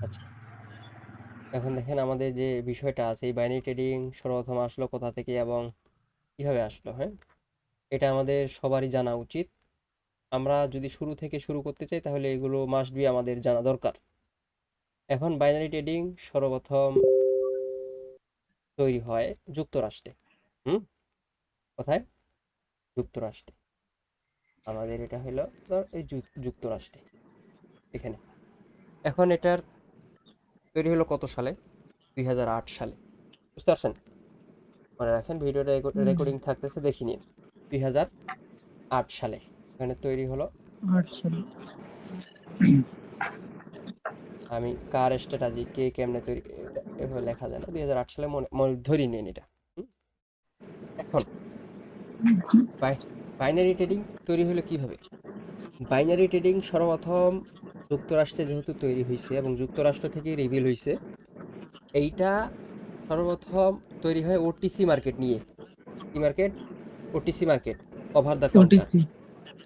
আচ্ছা, এখন দেখেন আমাদের যে বিষয়টা আছে, এই বাইনারি ট্রেডিং সর্বপ্রথম আসলো কোথা থেকে এবং কিভাবে আসলো, হ্যাঁ? এটা আমাদের সবারই জানা উচিত। আমরা যদি শুরু থেকে শুরু করতে চাই তাহলে এগুলো মাস্ট বি আমাদের জানা দরকার। এখন বাইনারি ট্রেডিং সর্বপ্রথম তৈরি হয় যুক্তরাষ্ট্রে। হুম? কোথায়? যুক্তরাষ্ট্রে। আমাদের এটা হলো এই যুক্তরাষ্ট্রে, এখানে। এখন এটার তৈরি হলো কত সালে? 2008 সালে। বুঝতে পারছেন? মনে রাখেন, ভিডিওটা রেকর্ডিং থাকতেছে, দেখে নিন। 2008 সালে এখানে তৈরি হলো। আচ্ছা, আমি কার স্ট্র্যাটাজি কে কেমনে তৈরি, এটা এভাবে লেখা যায় না। 2008 সালে মনে মনে ধরি নেন এটা। হুম? এখন বাইনারি ট্রেডিং তৈরি হলো কিভাবে? বাইনারি ট্রেডিং সর্বপ্রথম যুক্তরাষ্ট্রে যেহেতু তৈরি হয়েছে এবং যুক্তরাষ্ট্র থেকে রিভিল হয়েছে, এইটা সর্বপ্রথম তৈরি হয় ওটিসি মার্কেট নিয়ে। কি market? OTC market, over the counter. OTC.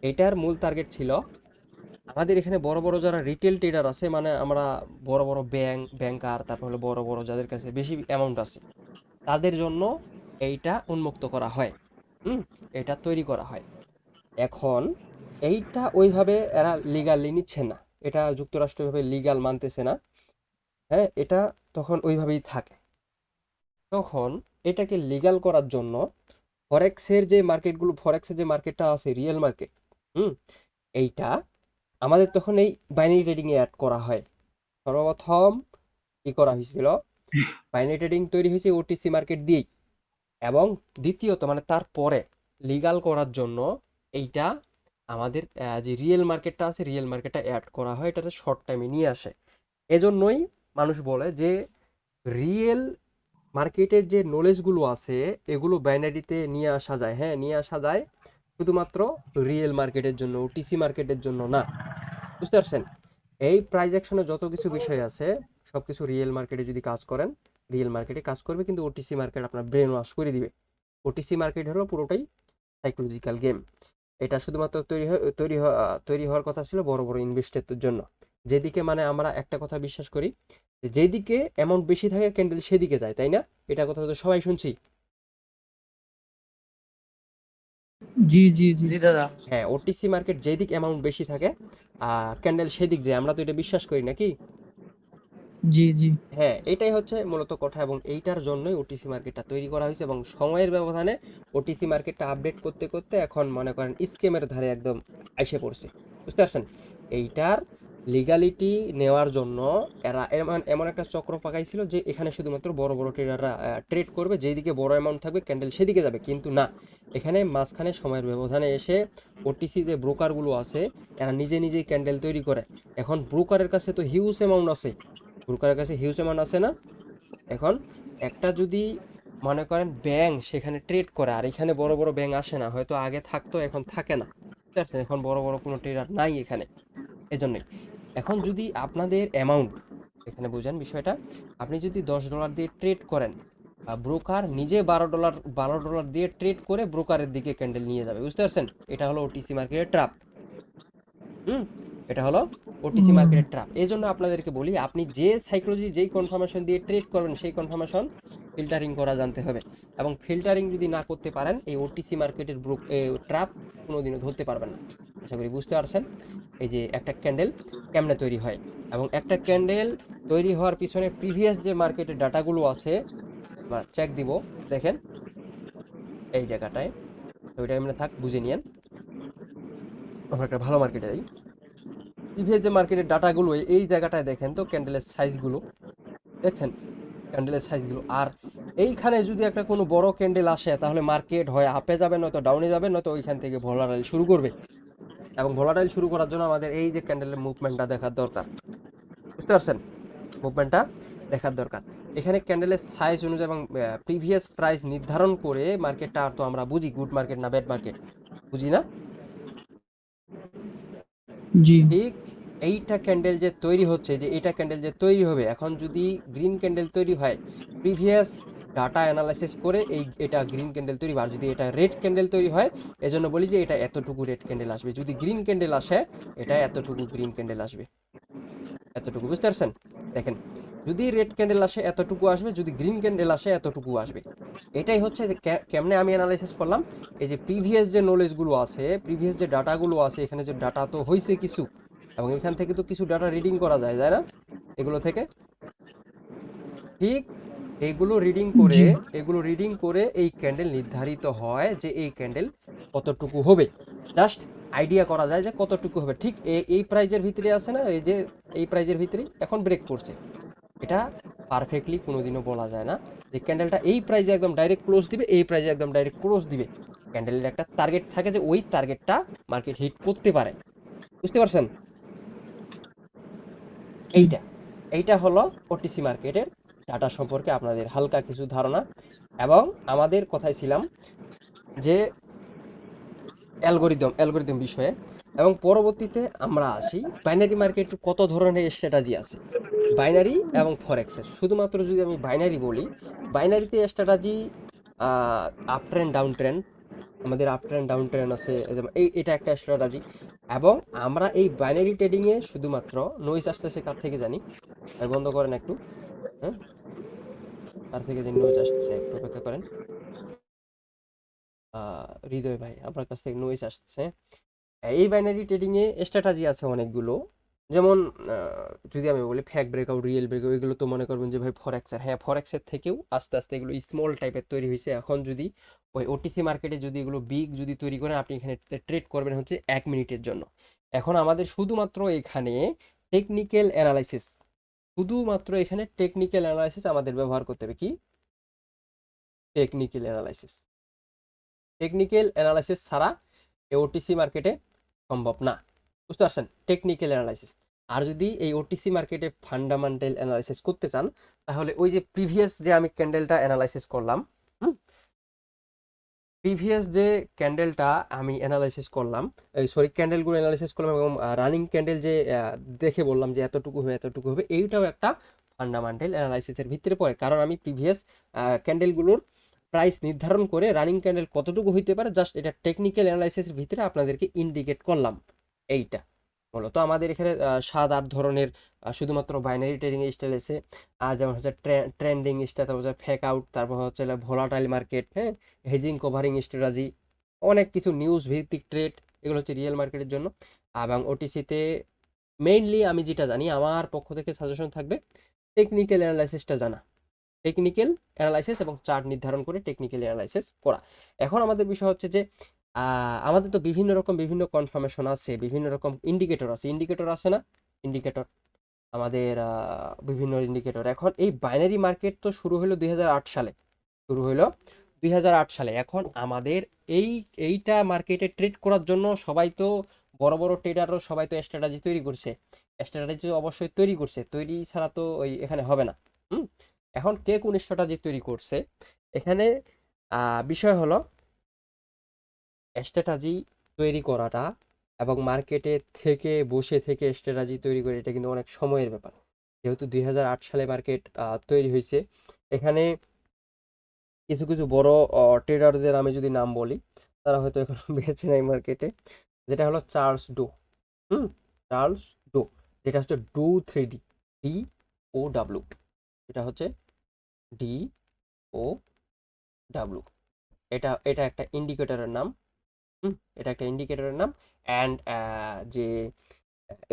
এটার মূল টার্গেট ছিল আমাদের এখানে বড় বড় যারা রিটেল ট্রেডার আছে, মানে আমরা বড় বড় ব্যাংকার, তারপর হলো বড় বড় যাদের কাছে বেশি অ্যামাউন্ট আছে, তাদের জন্য এইটা উন্মুক্ত করা হয়। হুম? এটা তৈরি করা হয়। এখন এইটা ওইভাবে এরা লিগালি নিচ্ছে না। এটা যুক্তরাষ্ট্র ওইভাবে লিগাল মানতেছে না। হ্যাঁ, এটা তখন ওইভাবেই থাকে। তখন এটাকে লিগ্যাল করার জন্য ফরেক্সের যে মার্কেটটা আছে, রিয়েল মার্কেট, হুম, এইটা আমাদের তখন এই বাইনারি ট্রেডিং এ অ্যাড করা হয়। সর্বপ্রথম কি করা হয়েছিল? বাইনারি ট্রেডিং তৈরি হয়েছে ওটিসি মার্কেট দিয়েই। এবং দ্বিতীয়ত মানে তারপরে লিগ্যাল করার জন্য এইটা আমাদের যে রিয়েল মার্কেটটা আছে, রিয়েল মার্কেটটা অ্যাড করা হয়, এটাতে শর্ট টাইমে নিয়ে আসে। এজন্যই মানুষ বলে যে রিয়েল মার্কেটের যে নলেজগুলো আছে এগুলো বাইনারিতে নিয়ে আসা যায়। হ্যাঁ, নিয়ে আসা যায়, শুধুমাত্র রিয়েল মার্কেটের জন্য, ওটিসি মার্কেটের জন্য না। বুঝতে পারছেন? এই প্রাইজ অ্যাকশনে যত কিছু বিষয় আছে, সবকিছু রিয়েল মার্কেটে যদি কাজ করেন, রিয়েল মার্কেটে কাজ করবে, কিন্তু ওটিসি মার্কেট আপনার ব্রেন ওয়াশ করে দিবে। ওটিসি মার্কেট হলো পুরোটাই সাইকোলজিক্যাল গেম। এটা শুধুমাত্র তৈরি হওয়ার কথা ছিল বড় বড় ইনভেস্টরদের জন্য। যেদিকে মানে আমরা একটা কথা বিশ্বাস করি, যে যেদিকে অ্যামাউন্ট বেশি থাকে ক্যান্ডেল সেদিকে যায়, তাই না? এটা কথা তো সবাই শুনছি। জি জি জি। জি দাদা। হ্যাঁ, ওটিসি মার্কেট যেদিক অ্যামাউন্ট বেশি থাকে ক্যান্ডেল সেদিক যায়, আমরা তো এটা বিশ্বাস করি নাকি? জি জি। হ্যাঁ, এটাই হচ্ছে মূলত কথা, এবং এইটার জন্যই ওটিসি মার্কেটটা তৈরি করা হয়েছে, এবং সময়ের ব্যবধানে ওটিসি মার্কেটটা আপডেট করতে করতে এখন মনে করেন স্কেমের ধারে একদম আইসে পড়ছে। বুঝতে পারছেন? এইটার লিগালিটি নেওয়ার জন্য এরা এমন এমন একটা চক্র পাকাইছিল যে এখানে শুধুমাত্র বড় বড় ট্রেডাররা ট্রেড করবে, যেদিকে বড় অ্যামাউন্ট থাকবে ক্যান্ডেল সেদিকে যাবে, কিন্তু না, এখানে মাঝখানে সময়ের ব্যবধানে এসে ওটিসি যে ব্রোকারগুলো আছে, এরা নিজে নিজেই ক্যান্ডেল তৈরি করে। এখন ব্রোকারের কাছে তো হিউজ অ্যামাউন্ট আছে, ব্রোকারের কাছে হিউজ অ্যামাউন্ট আছে না? এখন একটা যদি মনে করেন ব্যাংক সেখানে ট্রেড করে, আর এখানে বড় বড় ব্যাংক আসে না, হয়তো আগে থাকতো এখন থাকে না। বুঝতে পারছেন? এখন বড় বড় কোনো ট্রেডার নাই এখানে। এজন্যই এখন যদি আপনাদের অ্যামাউন্ট, এখানে বুঝেন বিষয়টা, আপনি যদি $10 দিয়ে ট্রেড করেন, ব্রোকার নিজে $12 দিয়ে ট্রেড করে ব্রোকারের দিকে ক্যান্ডেল নিয়ে যাবে। বুঝতে পারছেন? এটা হলো ওটিসি মার্কেটের ট্রাপ। হুম? এটা হলো ওটিসি মার্কেটের ট্র্যাপ। এজন্য আপনাদেরকে বলি, আপনি যে সাইকোলজি যেই কনফার্মেশন দিয়ে ট্রেড করবেন সেই কনফার্মেশন ফিল্টারিং করা জানতে হবে। এবং ফিল্টারিং যদি না করতে পারেন, এই ওটিসি মার্কেটের ট্র্যাপ কোনোদিনও ধরতে পারবেন না। আশা করি বুঝতে পারছেন এই যে একটা ক্যান্ডেল কেমনে তৈরি হয়, এবং একটা ক্যান্ডেল তৈরি হওয়ার পিছনে প্রিভিয়াস যে মার্কেটের ডাটাগুলো আছে আমরা চেক দিব। দেখেন এই জায়গাটায়, তো ওইটা এমনি থাক, বুঝে নিয়েন। আমরা একটা ভালো মার্কেটে যাই। প্রিভিয়াস যে মার্কেটের ডাটাগুলো এই জায়গাটায় দেখেন তো, ক্যান্ডেলের সাইজগুলো দেখছেন? ক্যান্ডেলের সাইজগুলো, আর এইখানে যদি একটা কোনো বড় ক্যান্ডেল আসে তাহলে মার্কেট হয় আপে যাবে, নয়তো ডাউনে যাবে, নয়তো ওইখান থেকে ভোলাটাইল শুরু করবে। এবং ভোলাটাইল শুরু করার জন্য আমাদের এই যে ক্যান্ডেলের মুভমেন্টটা দেখার দরকার। বুঝতে পারছেন? মুভমেন্টটা দেখার দরকার। এখানে ক্যান্ডেলের সাইজ অনুযায়ী এবং প্রিভিয়াস প্রাইস নির্ধারণ করে মার্কেটটা আর তো আমরা বুঝি গুড মার্কেট না ব্যাড মার্কেট, বুঝি না? জি। ঠিক এইটা ক্যান্ডেল যে তৈরি হচ্ছে, যে এটা ক্যান্ডেল যে তৈরি হবে, এখন যদি গ্রিন ক্যান্ডেল তৈরি হয়, প্রিভিয়াস ডাটা অ্যানালাইসিস করে এটা গ্রিন ক্যান্ডেল তৈরি, আর যদি এটা রেড ক্যান্ডেল তৈরি হয়, এজন্য বলি যে এটা এতটুকু রেড ক্যান্ডেল আসবে। যদি গ্রিন ক্যান্ডেল আসে, এটা এতটুকু গ্রিন ক্যান্ডেল আসবে। এতটুকু বুঝতে পারছেন? দেখেন, যদি রেড ক্যান্ডেল আসে এতটুকু আসবে, যদি গ্রিন ক্যান্ডেল আসে এতটুকু আসবে। এটাই হচ্ছে যে কেমনে আমি অ্যানালাইসিস করলাম। এই যে প্রিভিয়াস যে নলেজগুলো আছে, প্রিভিয়াস যে ডাটাগুলো আছে, এখানে যে ডাটা তো হয়েছে কিছু, এবং এখান থেকে তো কিছু ডাটা রিডিং করা যায়, তাই না? এগুলো থেকে ঠিক এগুলো রিডিং করে, জি এগুলো রিডিং করে এই ক্যান্ডেল নির্ধারিত হয় যে এই ক্যান্ডেল কতটুকু হবে। জাস্ট আইডিয়া করা যায় যে কতটুকু হবে। ঠিক এই প্রাইজের ভিতরে আছে না, এই যে এই প্রাইজের ভিতরে এখন ব্রেক করছে। এটা পারফেক্টলি কোনোদিনও বলা যায় না যে ক্যান্ডেলটা এই প্রাইজে একদম ডাইরেক্ট ক্লোজ দিবে, এই প্রাইজে একদম ডাইরেক্ট ক্লোজ দিবে। ক্যান্ডেলের একটা টার্গেট থাকে যে ওই টার্গেটটা মার্কেট হিট করতে পারে। বুঝতে পারছেন? জি এইটা এইটা হলো ওটিসি মার্কেটের ডাটা সম্পর্কে আপনাদের হালকা কিছু ধারণা। এবং আমাদের কথায় ছিলাম যে অ্যালগোরিদম বিষয়ে। এবং পরবর্তীতে আমরা আসি বাইনারি মার্কেটের কত ধরনের স্ট্র্যাটাজি আছে, বাইনারি এবং ফরেক্সের। শুধুমাত্র যদি আমি বাইনারি বলি, বাইনারিতে strategy up trend down trend, আমাদের আপ ট্রেন্ড ডাউন ট্রেন্ড আছে, যেমন এটা একটা স্ট্র্যাটাজি। এবং আমরা এই বাইনারি ট্রেডিংয়ে শুধুমাত্র নয়েজ আসতেছে কার থেকে জানি, ভাই বন্ধ করেন একটু। হ্যাঁ, কার থেকে জানি নয়েজ আসতেছে, একটু অপেক্ষা করেন। হৃদয় ভাই আপনার কাছ থেকে নয়েজ আসতেছে। এই বাইনারি ট্রেডিং এ স্ট্র্যাটাজি আছে অনেকগুলো। যেমন যদি আমি বলি ফ্যাক ব্রেকআউট, রিয়েল ব্রেকআউট, এগুলো তো মনে করবেন যে ভাই ফরেক্সের, হ্যাঁ ফরেক্সের থেকেও আস্তে আস্তে এগুলো স্মল টাইপের তৈরি হয়েছে। এখন যদি ওই ওটিসি মার্কেটে যদি এগুলো বিগ যদি তৈরি করেন, আপনি এখানে ট্রেড করবেন হচ্ছে 1 মিনিটের জন্য। এখন আমাদের শুধুমাত্র এখানে টেকনিক্যাল অ্যানালাইসিস, শুধুমাত্র এখানে টেকনিক্যাল অ্যানালাইসিস আমাদের ব্যবহার করতে হবে। কি? Technical analysis. টেকনিক্যাল অ্যানালাইসিস ছাড়া এই ওটিসি মার্কেটে সম্ভব না। বুঝতে পারছেন? Technical analysis. আর যদি এই ওটিসি মার্কেটে ফান্ডামেন্টাল অ্যানালাইসিস করতে চান, তাহলে ওই যে প্রিভিয়াস যে আমি ক্যান্ডেলটা অ্যানালাইসিস করলাম, প্রিভিয়াস যে ক্যান্ডেলটা আমি অ্যানালাইসিস করলাম, এই সরি ক্যান্ডেলগুলো অ্যানালাইসিস করলাম, এবং রানিং ক্যান্ডেল যে দেখে বললাম যে এতটুকু হবে এতটুকু হবে, এইটাও একটা ফান্ডামেন্টাল অ্যানালাইসিসের ভিতরে পড়ে। কারণ আমি প্রিভিয়াস ক্যান্ডেলগুলোর প্রাইস নির্ধারণ করে রানিং ক্যান্ডেল কতটুকু হইতে পারে, জাস্ট এটা টেকনিক্যাল অ্যানালাইসিসের ভিতরে আপনাদেরকে ইন্ডিকেট করলাম। এইটা মূলত আমাদের এখানে 7-8 ধরনের শুধুমাত্র বাইনারি ট্রেডিং স্টাইল আছে। যেমন হচ্ছে ট্রেন্ডিং স্টাইল, তারপর হচ্ছে ফেক আউট, তারপর হচ্ছে ভোলাটাইল মার্কেট, হ্যাঁ, হেজিং কভারিং স্ট্র্যাটেজি, অনেক কিছু নিউজ ভিত্তিক ট্রেড, এগুলো হচ্ছে রিয়েল মার্কেটের জন্য। এবং ওটিসিতে মেইনলি আমি যেটা জানি, আমার পক্ষ থেকে সাজেশন থাকবে টেকনিক্যাল অ্যানালাইসিসটা জানা, টেকনিক্যাল অ্যানালাইসিস এবং চার্ট নির্ধারণ করে টেকনিক্যাল অ্যানালাইসিস করা। এখন আমাদের বিষয় হচ্ছে যে আমাদের তো বিভিন্ন রকম বিভিন্ন কনফার্মেশন আছে, বিভিন্ন রকম ইন্ডিকেটর আছে, ইন্ডিকেটর আছে না, ইন্ডিকেটর আমাদের বিভিন্ন ইন্ডিকেটর। এখন এই বাইনারি মার্কেট তো শুরু হলো 2008 সালে, শুরু হলো 2008 সালে। এখন আমাদের এইটা মার্কেটে ট্রেড করার জন্য সবাই তো, বড় বড় ট্রেডারও সবাই তো স্ট্র্যাটেজি তৈরি করছে, স্ট্র্যাটেজি অবশ্যই তৈরি করছে, তৈরি ছাড়া তো ওই এখানে হবে না। হুম। এখন কে কোন স্ট্র্যাটেজি তৈরি করছে, এখানে বিষয় হলো স্ট্র্যাটেজি তৈরি করাটা এবং মার্কেটে থেকে বসে থেকে স্ট্র্যাটেজি তৈরি করে, এটা কিন্তু অনেক সময়ের ব্যাপার। যেহেতু 2008 সালে মার্কেট তৈরি হয়েছে, এখানে কিছু কিছু বড় ট্রেডারদের আমি যদি নাম বলি, তারা হয়তো এখন বেঁচে নাই মার্কেটে। যেটা হলো Charles do. Hmm. Charles do, যেটা হচ্ছে ডু 3D, DOW, এটা হচ্ছে DOW। এটা এটা একটা ইন্ডিকেটরের নাম। হুম, এটা একটা ইন্ডিকেটরের নাম। অ্যান্ড যে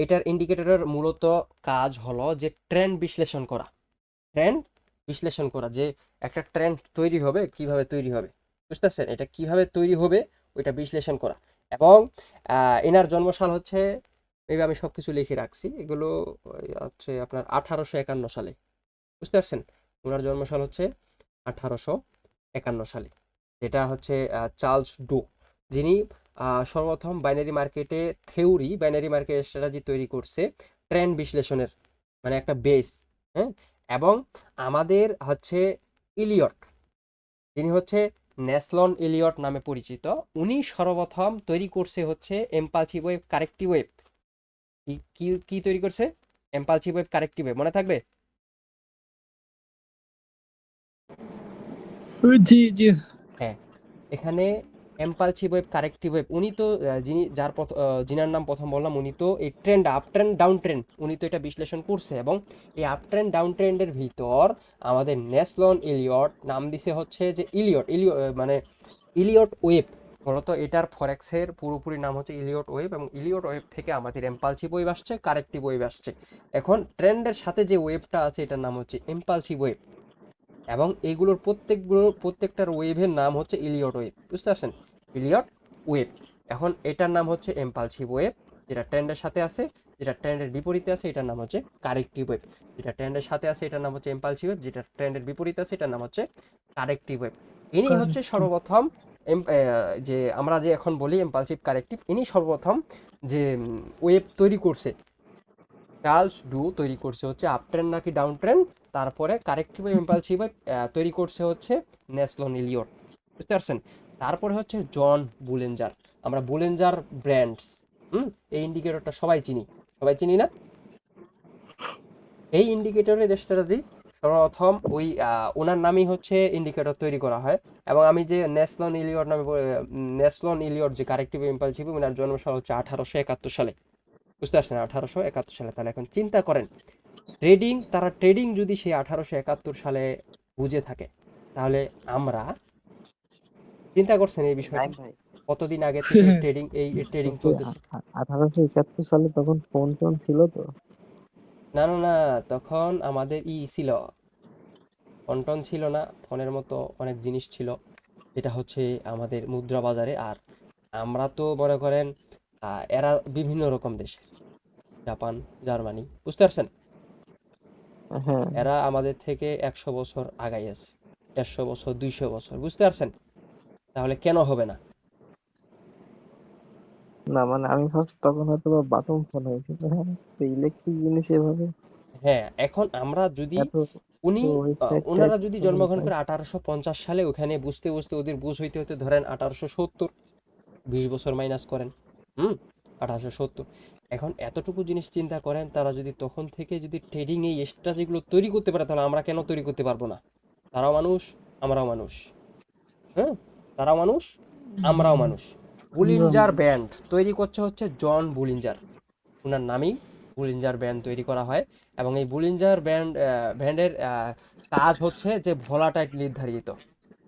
এটার ইন্ডিকেটরের মূলত কাজ হলো যে ট্রেন্ড বিশ্লেষণ করা, ট্রেন্ড বিশ্লেষণ করা, যে একটা ট্রেন্ড তৈরি হবে কিভাবে তৈরি হবে, বুঝতে পারছেন? এটা কিভাবে তৈরি হবে ওইটা বিশ্লেষণ করা। এবং এনার জন্মসাল হচ্ছে, এই আমি সবকিছু লিখে রাখছি এগুলো, হচ্ছে আপনার 1851 সালে। বুঝতে পারছেন? ওনার জন্মসাল হচ্ছে 1851 সালে। যেটা হচ্ছে চার্লস ডো, যিনি সর্বপ্রথম বাইনারি মার্কেট স্ট্র্যাটেজি তৈরি করছে ট্রেন্ড বিশ্লেষণের, মানে একটা বেস। হ্যাঁ। এবং আমাদের হচ্ছে ইলিয়ট, যিনি হচ্ছে ন্যাসলন ইলিয়ট নামে পরিচিত, উনি সর্বপ্রথম তৈরি করছে হচ্ছে এম্পালসিভ ওয়েভ কারেক্টিভ ওয়েভ। কি কি কি তৈরি করছে? এম্পালসিভ ওয়েভ কারেক্টিভ ওয়েভ, মনে থাকবে? জি জি হ্যাঁ, এখানে এম্পালসিভ ওয়েভ, কারেক্টিভ ওয়েভ, উনি তো যিনার নাম প্রথম বললাম, উনি তো এই trend, up trend, down trend, উনি তো এটা বিশ্লেষণ করছে। এবং এই আপ ট্রেন্ড ডাউন ট্রেন্ডের ভিতর আমাদের ন্যাসলন ইলিয়ট নাম দিছে হচ্ছে যে মানে ইলিয়ট ওয়েভ। মূলত এটার ফরেক্সের পুরোপুরি নাম হচ্ছে ইলিয়ট ওয়েভ, এবং ইলিয়ট ওয়েভ থেকে আমাদের এম্পালসিভ ওয়েভ আসছে, কারেক্টিভ ওয়েভ আসছে। এখন ট্রেন্ডের সাথে যে ওয়েভটা আছে এটার নাম হচ্ছে এম্পালসিভ ওয়েভ, এবং এইগুলোর প্রত্যেকটার ওয়েভের নাম হচ্ছে ইলিয়ট ওয়েভ। বুঝতে পারছেন? Eliot wave. এখন এটার নাম হচ্ছে এম্পালসিভ ওয়েভ, যেটা ট্রেন্ডের সাথে আছে। যেটা ট্রেন্ডের বিপরীতে আছে এটার নাম হচ্ছে কারেক্টিভ ওয়েভ। যেটা ট্রেন্ডের সাথে আছে এটার নাম হচ্ছে এম্পালসিভ ওয়েভ, যেটা ট্রেন্ডের বিপরীতে আছে এটার নাম হচ্ছে কারেক্টিভ ওয়েভ। ইনি হচ্ছে কারেক্ট। সর্বপ্রথম যে আমরা যে এখন বলি এম্পালসিভ কারেক্টিভ, ইনি সর্বপ্রথম যে ওয়েভ তৈরি করছে, চার্লস ডু তৈরি করছে হচ্ছে আপ ট্রেন্ড নাকি ডাউন ট্রেন্ড। তারপরে কারেক্টিভ ইম্পালসিভ তৈরি করছে হচ্ছে ন্যাসলন ইলিয়ট। বুঝতে পারছেন? তারপরে হচ্ছে জন বুলেঞ্জার। আমরা বুলেঞ্জার ব্র্যান্ডস, এই ইন্ডিকেটরটা সবাই চিনি, সবাই চিনি না? এই ইন্ডিকেটরের স্ট্র্যাটেজি সর্বপ্রথম ওই ওনার নামই হচ্ছে ইন্ডিকেটর তৈরি করা হয়। এবং আমি যে ন্যাসলন ইলিয়ট যে কারেক্টিভ ইম্পালসিভ, ওনার জন্মসাল হচ্ছে 1871 সালে। বুঝতে পারছেন? 1871 সালে। তাহলে এখন চিন্তা করেন, তারা ট্রেডিং যদি সেই 1871 সালে বুঝে থাকে, তাহলে আমরা চিন্তা করছেন এই বিষয়টা নাইম ভাই, কতদিন আগে থেকে ট্রেডিং কিন্তু চলতেছে? 1871 সালে তখন ফোন টোন ছিল তো? না না না, তখন আমাদের ছিল, ফোন ছিল না, ফোনের মতো অনেক জিনিস ছিল, যেটা হচ্ছে আমাদের মুদ্রা বাজারে। আর আমরা তো মনে করেন এরা বিভিন্ন রকম দেশের, জাপান, জার্মানি, বুঝতে পারছেন? হ্যাঁ। এরা আমাদের থেকে 100 বছর আগাই আছে, 150 বছর, 200 বছর, বুঝতে পারছেন? তাহলে কেন হবে না? না মানে আমি ভাবছি তখন হয়তো বা বাটন ফোন হয়েছিল। হ্যাঁ, তো ইলেকট্রিক জিনিস এভাবে হ্যাঁ, এখন আমরা যদি এত উনি ওয়েবসাইট ওনারা টাইট যদি তখন জন্মগ্রহণ পাই। করে 1850 সালে, ওখানে বুঝতে বুঝতে ওদের বুঝ হইতে হতে ধরেন 1870, 20 বছর মাইনাস করেন, হুম, 1870। এখন এতটুকু জিনিস চিন্তা করেন, তারা যদি তখন থেকে যদি ট্রেডিং এই স্ট্র্যাটেজিগুলো তৈরি করতে পারে, তাহলে আমরা কেন তৈরি করতে পারবো না? তারাও মানুষ, আমরাও মানুষ, হ্যাঁ, তারাও মানুষ, আমরাও মানুষ। আমরা বুলিঞ্জার ব্যান্ড তৈরি করছে হচ্ছে জন বুলিঞ্জার, ওনার নামেই বুলিঞ্জার ব্যান্ড তৈরি করা হয়। এবং এই বুলিঞ্জার ব্যান্ডের কাজ হচ্ছে যে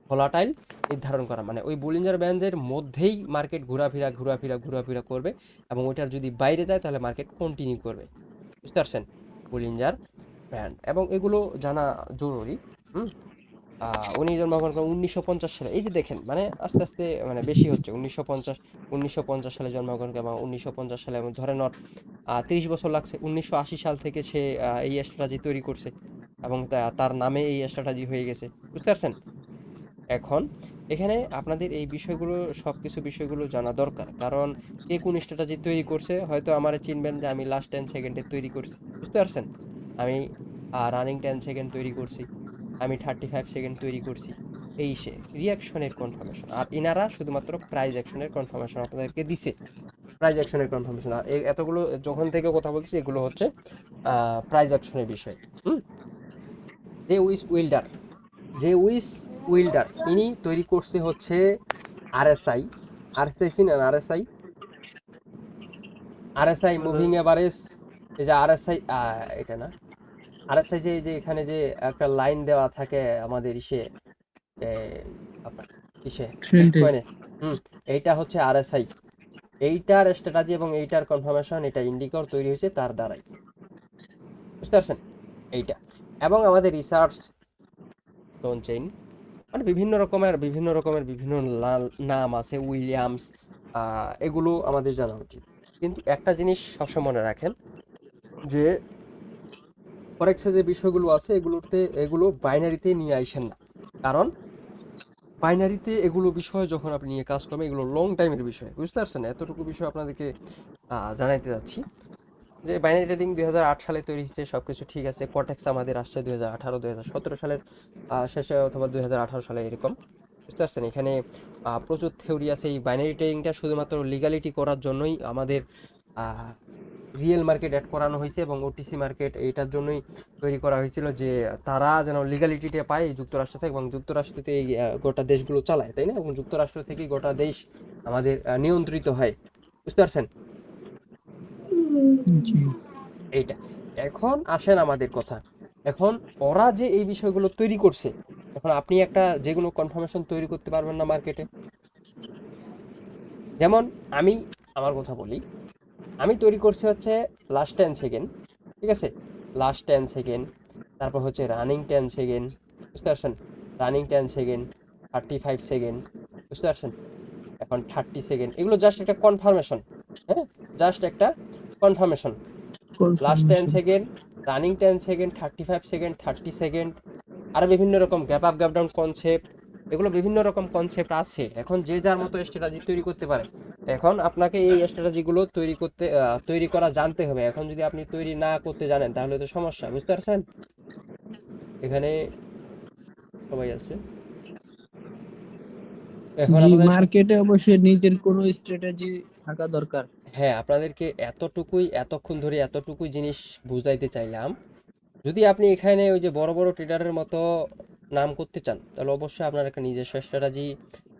ভোলাটাইল নির্ধারণ করা, মানে ওই বুলিঞ্জার ব্যান্ডের মধ্যেই মার্কেট ঘোরাফেরা করবে, এবং ওইটার যদি বাইরে যায় তাহলে মার্কেট কন্টিনিউ করবে। বুঝতে পারছেন? বুলিঞ্জার ব্যান্ড, এবং এগুলো জানা জরুরি। হুম। উনি জন্মগ্রহণ করেন 1950 সালে। এই যে দেখেন, মানে আস্তে আস্তে মানে বেশি হচ্ছে। 1950 সালে জন্মগ্রহণ করেন, এবং 1950 সালে, এবং ধরেন ওর 30 বছর লাগছে। 1980 সাল থেকে সে এই স্ট্র্যাটেজি তৈরি করছে, এবং তার নামে এই স্ট্র্যাটেজি হয়ে গেছে। বুঝতে পারছেন? এখন এখানে আপনাদের এই বিষয়গুলো, সবকিছু বিষয়গুলো জানা দরকার, কারণ কে কোন স্ট্র্যাটেজি তৈরি করছে, হয়তো আমারে চিনবেন যে আমি লাস্ট 10 সেকেন্ডে তৈরি করছি। বুঝতে পারছেন? আমি রানিং 10 সেকেন্ড তৈরি করছি, আমি 35 সেকেন্ড তৈরি করছি। এই সে রিয়াকশনের কনফার্মেশন, আর ইনারা শুধুমাত্র প্রাইজ অ্যাকশনের কনফার্মেশন আপনাদেরকে দিছে। প্রাইজ অ্যাকশনের কনফার্মেশন, আর এতগুলো যখন থেকে কথা বলছি এগুলো হচ্ছে প্রাইজ অ্যাকশনের বিষয়। হুম। যে উইস উইল্ডার ইনি তৈরি করছে হচ্ছে আরএসআই। আরএসআই চিনেন? RSI moving average. এই যে আরএসআই, এটা না, আরএসআই যে এই যে এখানে যে একটা লাইন দেওয়া থাকে আমাদের এ, আপনার ট্রেন্ডে। বিটকয়েনে, হুম, এইটা হচ্ছে আরএসআই। এইটার স্ট্র্যাটেজি এবং এইটার কনফার্মেশন, এটা ইন্ডিকর তৈরি হয়েছে তার দ্বারাই। বুঝতে পারছেন? এইটা, এবং আমাদের রিসার্চ লোন চেইন, মানে বিভিন্ন রকমের বিভিন্ন নাম আছে, উইলিয়ামস, এগুলো আমাদের জানা উচিত। কিন্তু একটা জিনিস সবসময় মনে রাখেন, যে ফরেক্সে যে বিষয়গুলো আছে এগুলো বাইনারিতে নিয়ে আইসেন না। কারণ বাইনারিতে এগুলো বিষয় যখন আপনি নিয়ে কাজ করবেন, এগুলো লং টাইমের বিষয়। বুঝতে পারছেন? এতটুকু বিষয় আপনাদেরকে জানাইতে যাচ্ছি, যে বাইনারি ট্রেডিং 2008 সালে তৈরি হয়েছে, সবকিছু ঠিক আছে। কটেক্স আমাদের আসছে 2017 সালের শেষে, অথবা 2018 সালে এরকম। বুঝতে পারছেন? এখানে প্রচুর থিওরি আছে। এই বাইনারি ট্রেডিংটা শুধুমাত্র লিগালিটি করার জন্যই আমাদের রিয়েল মার্কেট অ্যাড করানো হয়েছে এবং ওটিসি মার্কেট এইটার জন্যই তৈরি করা হয়েছিল যে তারা যেন লিগালিটিটা পায় যুক্তরাষ্ট্র থেকে এবং যুক্তরাষ্ট্রতে এই গোটা দেশগুলো চালায়, তাই না? এবং যুক্তরাষ্ট্র থেকেই গোটা দেশ আমাদের নিয়ন্ত্রিত হয়, বুঝতে পারছেন জি এইটা। এখন আসেন আমাদের কথা, এখন ওরা যে এই বিষয়গুলো তৈরি করছে, এখন আপনি একটা যে কোনো কনফার্মেশন তৈরি করতে পারবেন না মার্কেটে। যেমন আমি আমার কথা বলি, আমি তৈরি করছি হচ্ছে লাস্ট 10 সেকেন্ড, ঠিক আছে, লাস্ট 10 সেকেন্ড, তারপর হচ্ছে রানিং 10 সেকেন্ড, বুঝতে পারছেন, রানিং 10 সেকেন্ড, 35 সেকেন্ড, বুঝতে পারছেন, এখন 30 সেকেন্ড, এগুলো জাস্ট একটা কনফার্মেশন। হ্যাঁ, জাস্ট একটা confirmation. Last ten confirmation. Second running 10 second, 35 second, 30 second, আরও বিভিন্ন রকম gap up gap down concept, এগুলো বিভিন্ন রকম কনসেপ্ট আছে। এখন যে যার মতো স্ট্র্যাটেজি তৈরি করতে পারে। এখন আপনাকে এই স্ট্র্যাটেজিগুলো তৈরি করা জানতে হবে। এখন যদি আপনি তৈরি না করতে জানেন তাহলে তো সমস্যা, বুঝতে পারছেন। এখানে সবাই আছে। এখন জি, আমাদের মার্কেটে অবশ্যই নিজের কোনো স্ট্র্যাটেজি থাকা দরকার। হ্যাঁ, আপনাদেরকে এতক্ষণ ধরে এতটুকুই জিনিস বুঝাইতে চাইলাম। যদি আপনি এখানে ওই যে বড় বড় ট্রেডারের মতো নাম করতে চান তাহলে অবশ্যই আপনার একটা নিজস্ব স্ট্র্যাটেজি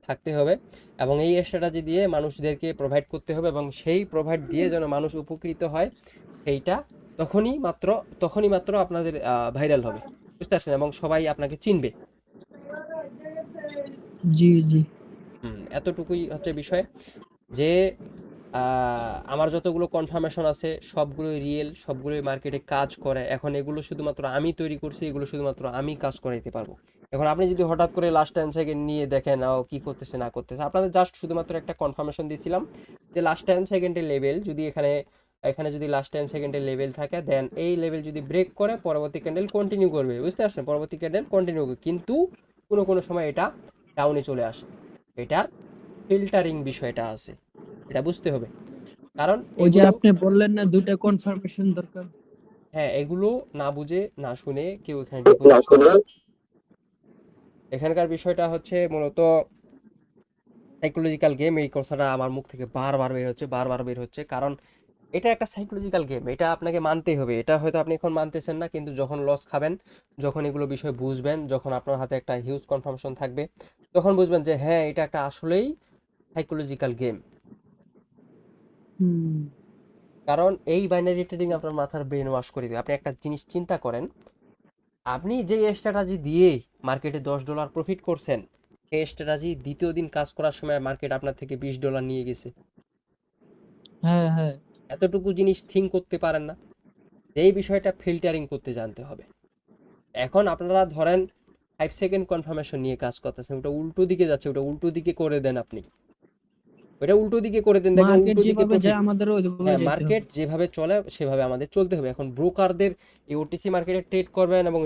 থাকতে হবে এবং এই স্ট্র্যাটেজি দিয়ে মানুষদেরকে প্রোভাইড করতে হবে এবং সেই প্রোভাইড দিয়ে যেন মানুষ উপকৃত হয়, সেইটা তখনই মাত্র আপনাদের ভাইরাল হবে, বুঝতে পারছেন, এবং সবাই আপনাকে চিনবে। জি জি। এতটুকুই হচ্ছে বিষয় যে আমার যতগুলো কনফার্মেশন আছে সবগুলোই রিয়েল, সবগুলোই মার্কেটে কাজ করে। এখন এগুলো শুধুমাত্র আমি তৈরি করছি, এগুলো শুধুমাত্র আমি কাজ করাইতে পারবো। এখন আপনি যদি হঠাৎ করে লাস্ট 10 সেকেন্ড নিয়ে দেখেন ও কি করতেছে না করতেছে, আপনাদের জাস্ট শুধুমাত্র একটা কনফার্মেশন দিয়েছিলাম যে লাস্ট 10 সেকেন্ডের লেভেল যদি এখানে এখানে যদি লাস্ট 10 সেকেন্ডের লেভেল থাকে দেন এই লেভেল যদি ব্রেক করে পরবর্তী ক্যান্ডেল কন্টিনিউ করবে, বুঝতে পারছেন, পরবর্তী ক্যান্ডেল কন্টিনিউ করবে, কিন্তু কোনো কোনো সময় এটা ডাউনে চলে আসে। এটার ফিল্টারিং বিষয়টা আছে, এটা বুঝতে হবে। কারণ ওই যে এগুলো আপনি বললেন না দুইটা কনফার্মেশন দরকার। হ্যাঁ, এগুলো না বুঝে না শুনে কেউ এখানে ডিপোজিট করবে না। এখানকার বিষয়টা হচ্ছে মূলত সাইকোলজিক্যাল গেম। এই কথাটা আমার মুখ থেকে বারবার বের হচ্ছে কারণ এটা একটা সাইকোলজিক্যাল গেম, এটা আপনাকে মানতেই হবে। এটা হয়তো আপনি এখন মানতেছেন না, কিন্তু যখন লস খাবেন, যখন এগুলো বিষয় বুঝবেন, যখন আপনার হাতে একটা হিউজ কনফার্মেশন থাকবে, তখন বুঝবেন যে হ্যাঁ এটা একটা আসলেই সাইকোলজিক্যাল গেম। হুম। কারণ এই বাইনারি ট্রেডিং আপনার মাথার ব্রেন ওয়াশ করে দেবে। আপনি একটা জিনিস চিন্তা করেন, আপনি যে স্ট্র্যাটাজি দিয়ে মার্কেটে $10 প্রফিট করছেন, সেই স্ট্র্যাটাজি দ্বিতীয় দিন কাজ করার সময় মার্কেট আপনার থেকে $20 নিয়ে গেছে। হ্যাঁ হ্যাঁ। এতটুকু জিনিস থিঙ্ক করতে পারেন না? এই বিষয়টা ফিল্টারিং করতে জানতে হবে। এখন আপনারা ধরেন 5 সেকেন্ড কনফার্মেশন নিয়ে কাজ করতেছেন, ওটা উল্টো দিকে যাচ্ছে, ওটা উল্টো দিকে করে দেন আপনি, ওটা উল্টো দিকে করে দেন, দেখবেন মার্কেট উল্টো দিকে যেভাবে প্রফিট। যায় আমাদেরও ওইভাবে হ্যাঁ, যেতে হবে। মার্কেট যেভাবে চলে সেভাবে আমাদের চলতে হবে। এখন ব্রোকারদের এই ওটিসি মার্কেটে ট্রেড করবেন এবং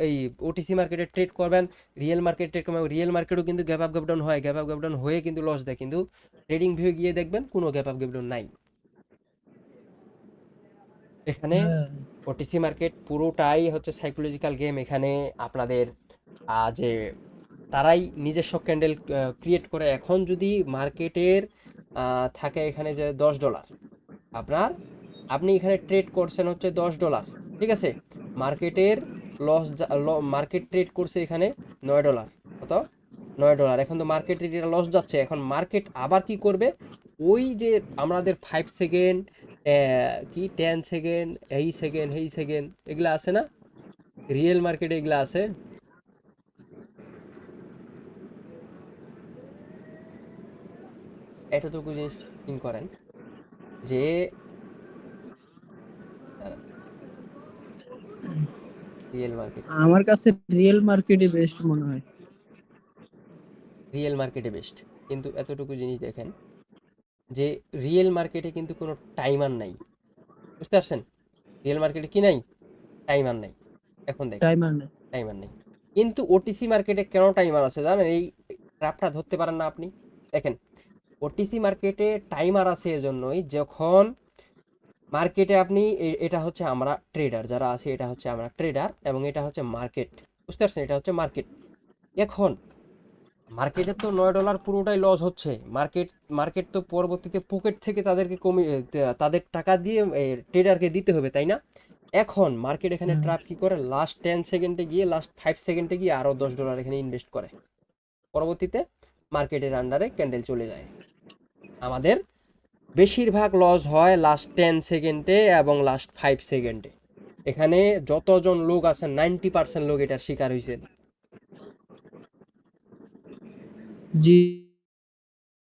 এই ওটিসি মার্কেটে ট্রেড করবেন, রিয়েল মার্কেট ট্রেড করবেন, রিয়েল মার্কেটও কিন্তু গ্যাপ আপ গ্যাপ ডাউন হয়, গ্যাপ আপ গ্যাপ ডাউন হয়ে কিন্তু লস দেয়, কিন্তু ট্রেডিং ভিউ গিয়ে দেখবেন কোনো গ্যাপ আপ গ্যাপ ডাউন নাই। এখানে হ্যাঁ। ওটিসি মার্কেট পুরোটাই হচ্ছে সাইকোলজিক্যাল গেম। এখানে আপনাদের যে তারাই নিজস্ব ক্যান্ডেল ক্রিয়েট করে। এখন যদি মার্কেটের থাকে এখানে যে $10, আপনার আপনি এখানে ট্রেড করছেন হচ্ছে $10, ঠিক আছে, মার্কেটের লস, মার্কেট ট্রেড করছে এখানে $9, কত, $9। এখন তো মার্কেটের এটা লস যাচ্ছে, এখন মার্কেট আবার কি করবে, ওই যে আমাদের 5 সেকেন্ড, কি 10 সেকেন্ড, এই সেকেন্ড এগুলা আছে না, রিয়েল মার্কেটে এগুলা আছে, এতটুকু জিনিস থিঙ্ক করেন যে রিয়েল মার্কেট, আমার কাছে রিয়েল মার্কেটই বেস্ট মনে হয়। রিয়েল মার্কেটে বেস্ট, কিন্তু এতটুকু জিনিস দেখেন যে রিয়েল মার্কেটে কিন্তু কোনো টাইমার নাই, বুঝতে পারছেন, রিয়েল মার্কেটে কি নাই, টাইমার নাই। এখন দেখেন টাইমার নেই। টাইমার নেই, কিন্তু ওটিসি মার্কেটে কেন টাইমার আছে জানেন? এই ট্র্যাপটা ধরতে পারেন না আপনি। দেখেন, ওটিসি মার্কেটে টাইমার আছে এজন্যই, যখন মার্কেটে আপনি এটা হচ্ছে আমরা ট্রেডার যারা আছে, এটা হচ্ছে আমরা ট্রেডার এবং এটা হচ্ছে মার্কেট, বুঝতে পারছেন, এটা হচ্ছে মার্কেট। এখন মার্কেটে তো $9 পুরোটাই লস হচ্ছে। মার্কেট মার্কেট তো পরবর্তীতে পকেট থেকে তাদেরকে কমিয়ে তাদের টাকা দিয়ে ট্রেডারকে দিতে হবে, তাই না? এখন মার্কেট এখানে হ্যাঁ। ট্র্যাপ কি করে, লাস্ট 10 সেকেন্ডে গিয়ে, লাস্ট 5 সেকেন্ডে গিয়ে আরো $10 এখানে ইনভেস্ট করে। পরবর্তীতে মার্কেটের আন্ডারে ক্যান্ডেল চলে যায়। আমাদের বেশিরভাগ লস হয় লাস্ট 10 সেকেন্ডে এবং লাস্ট 5 সেকেন্ডে। এখানে যতজন লোক আছেন 90% লোক এটার শিকার হয়েছে। জি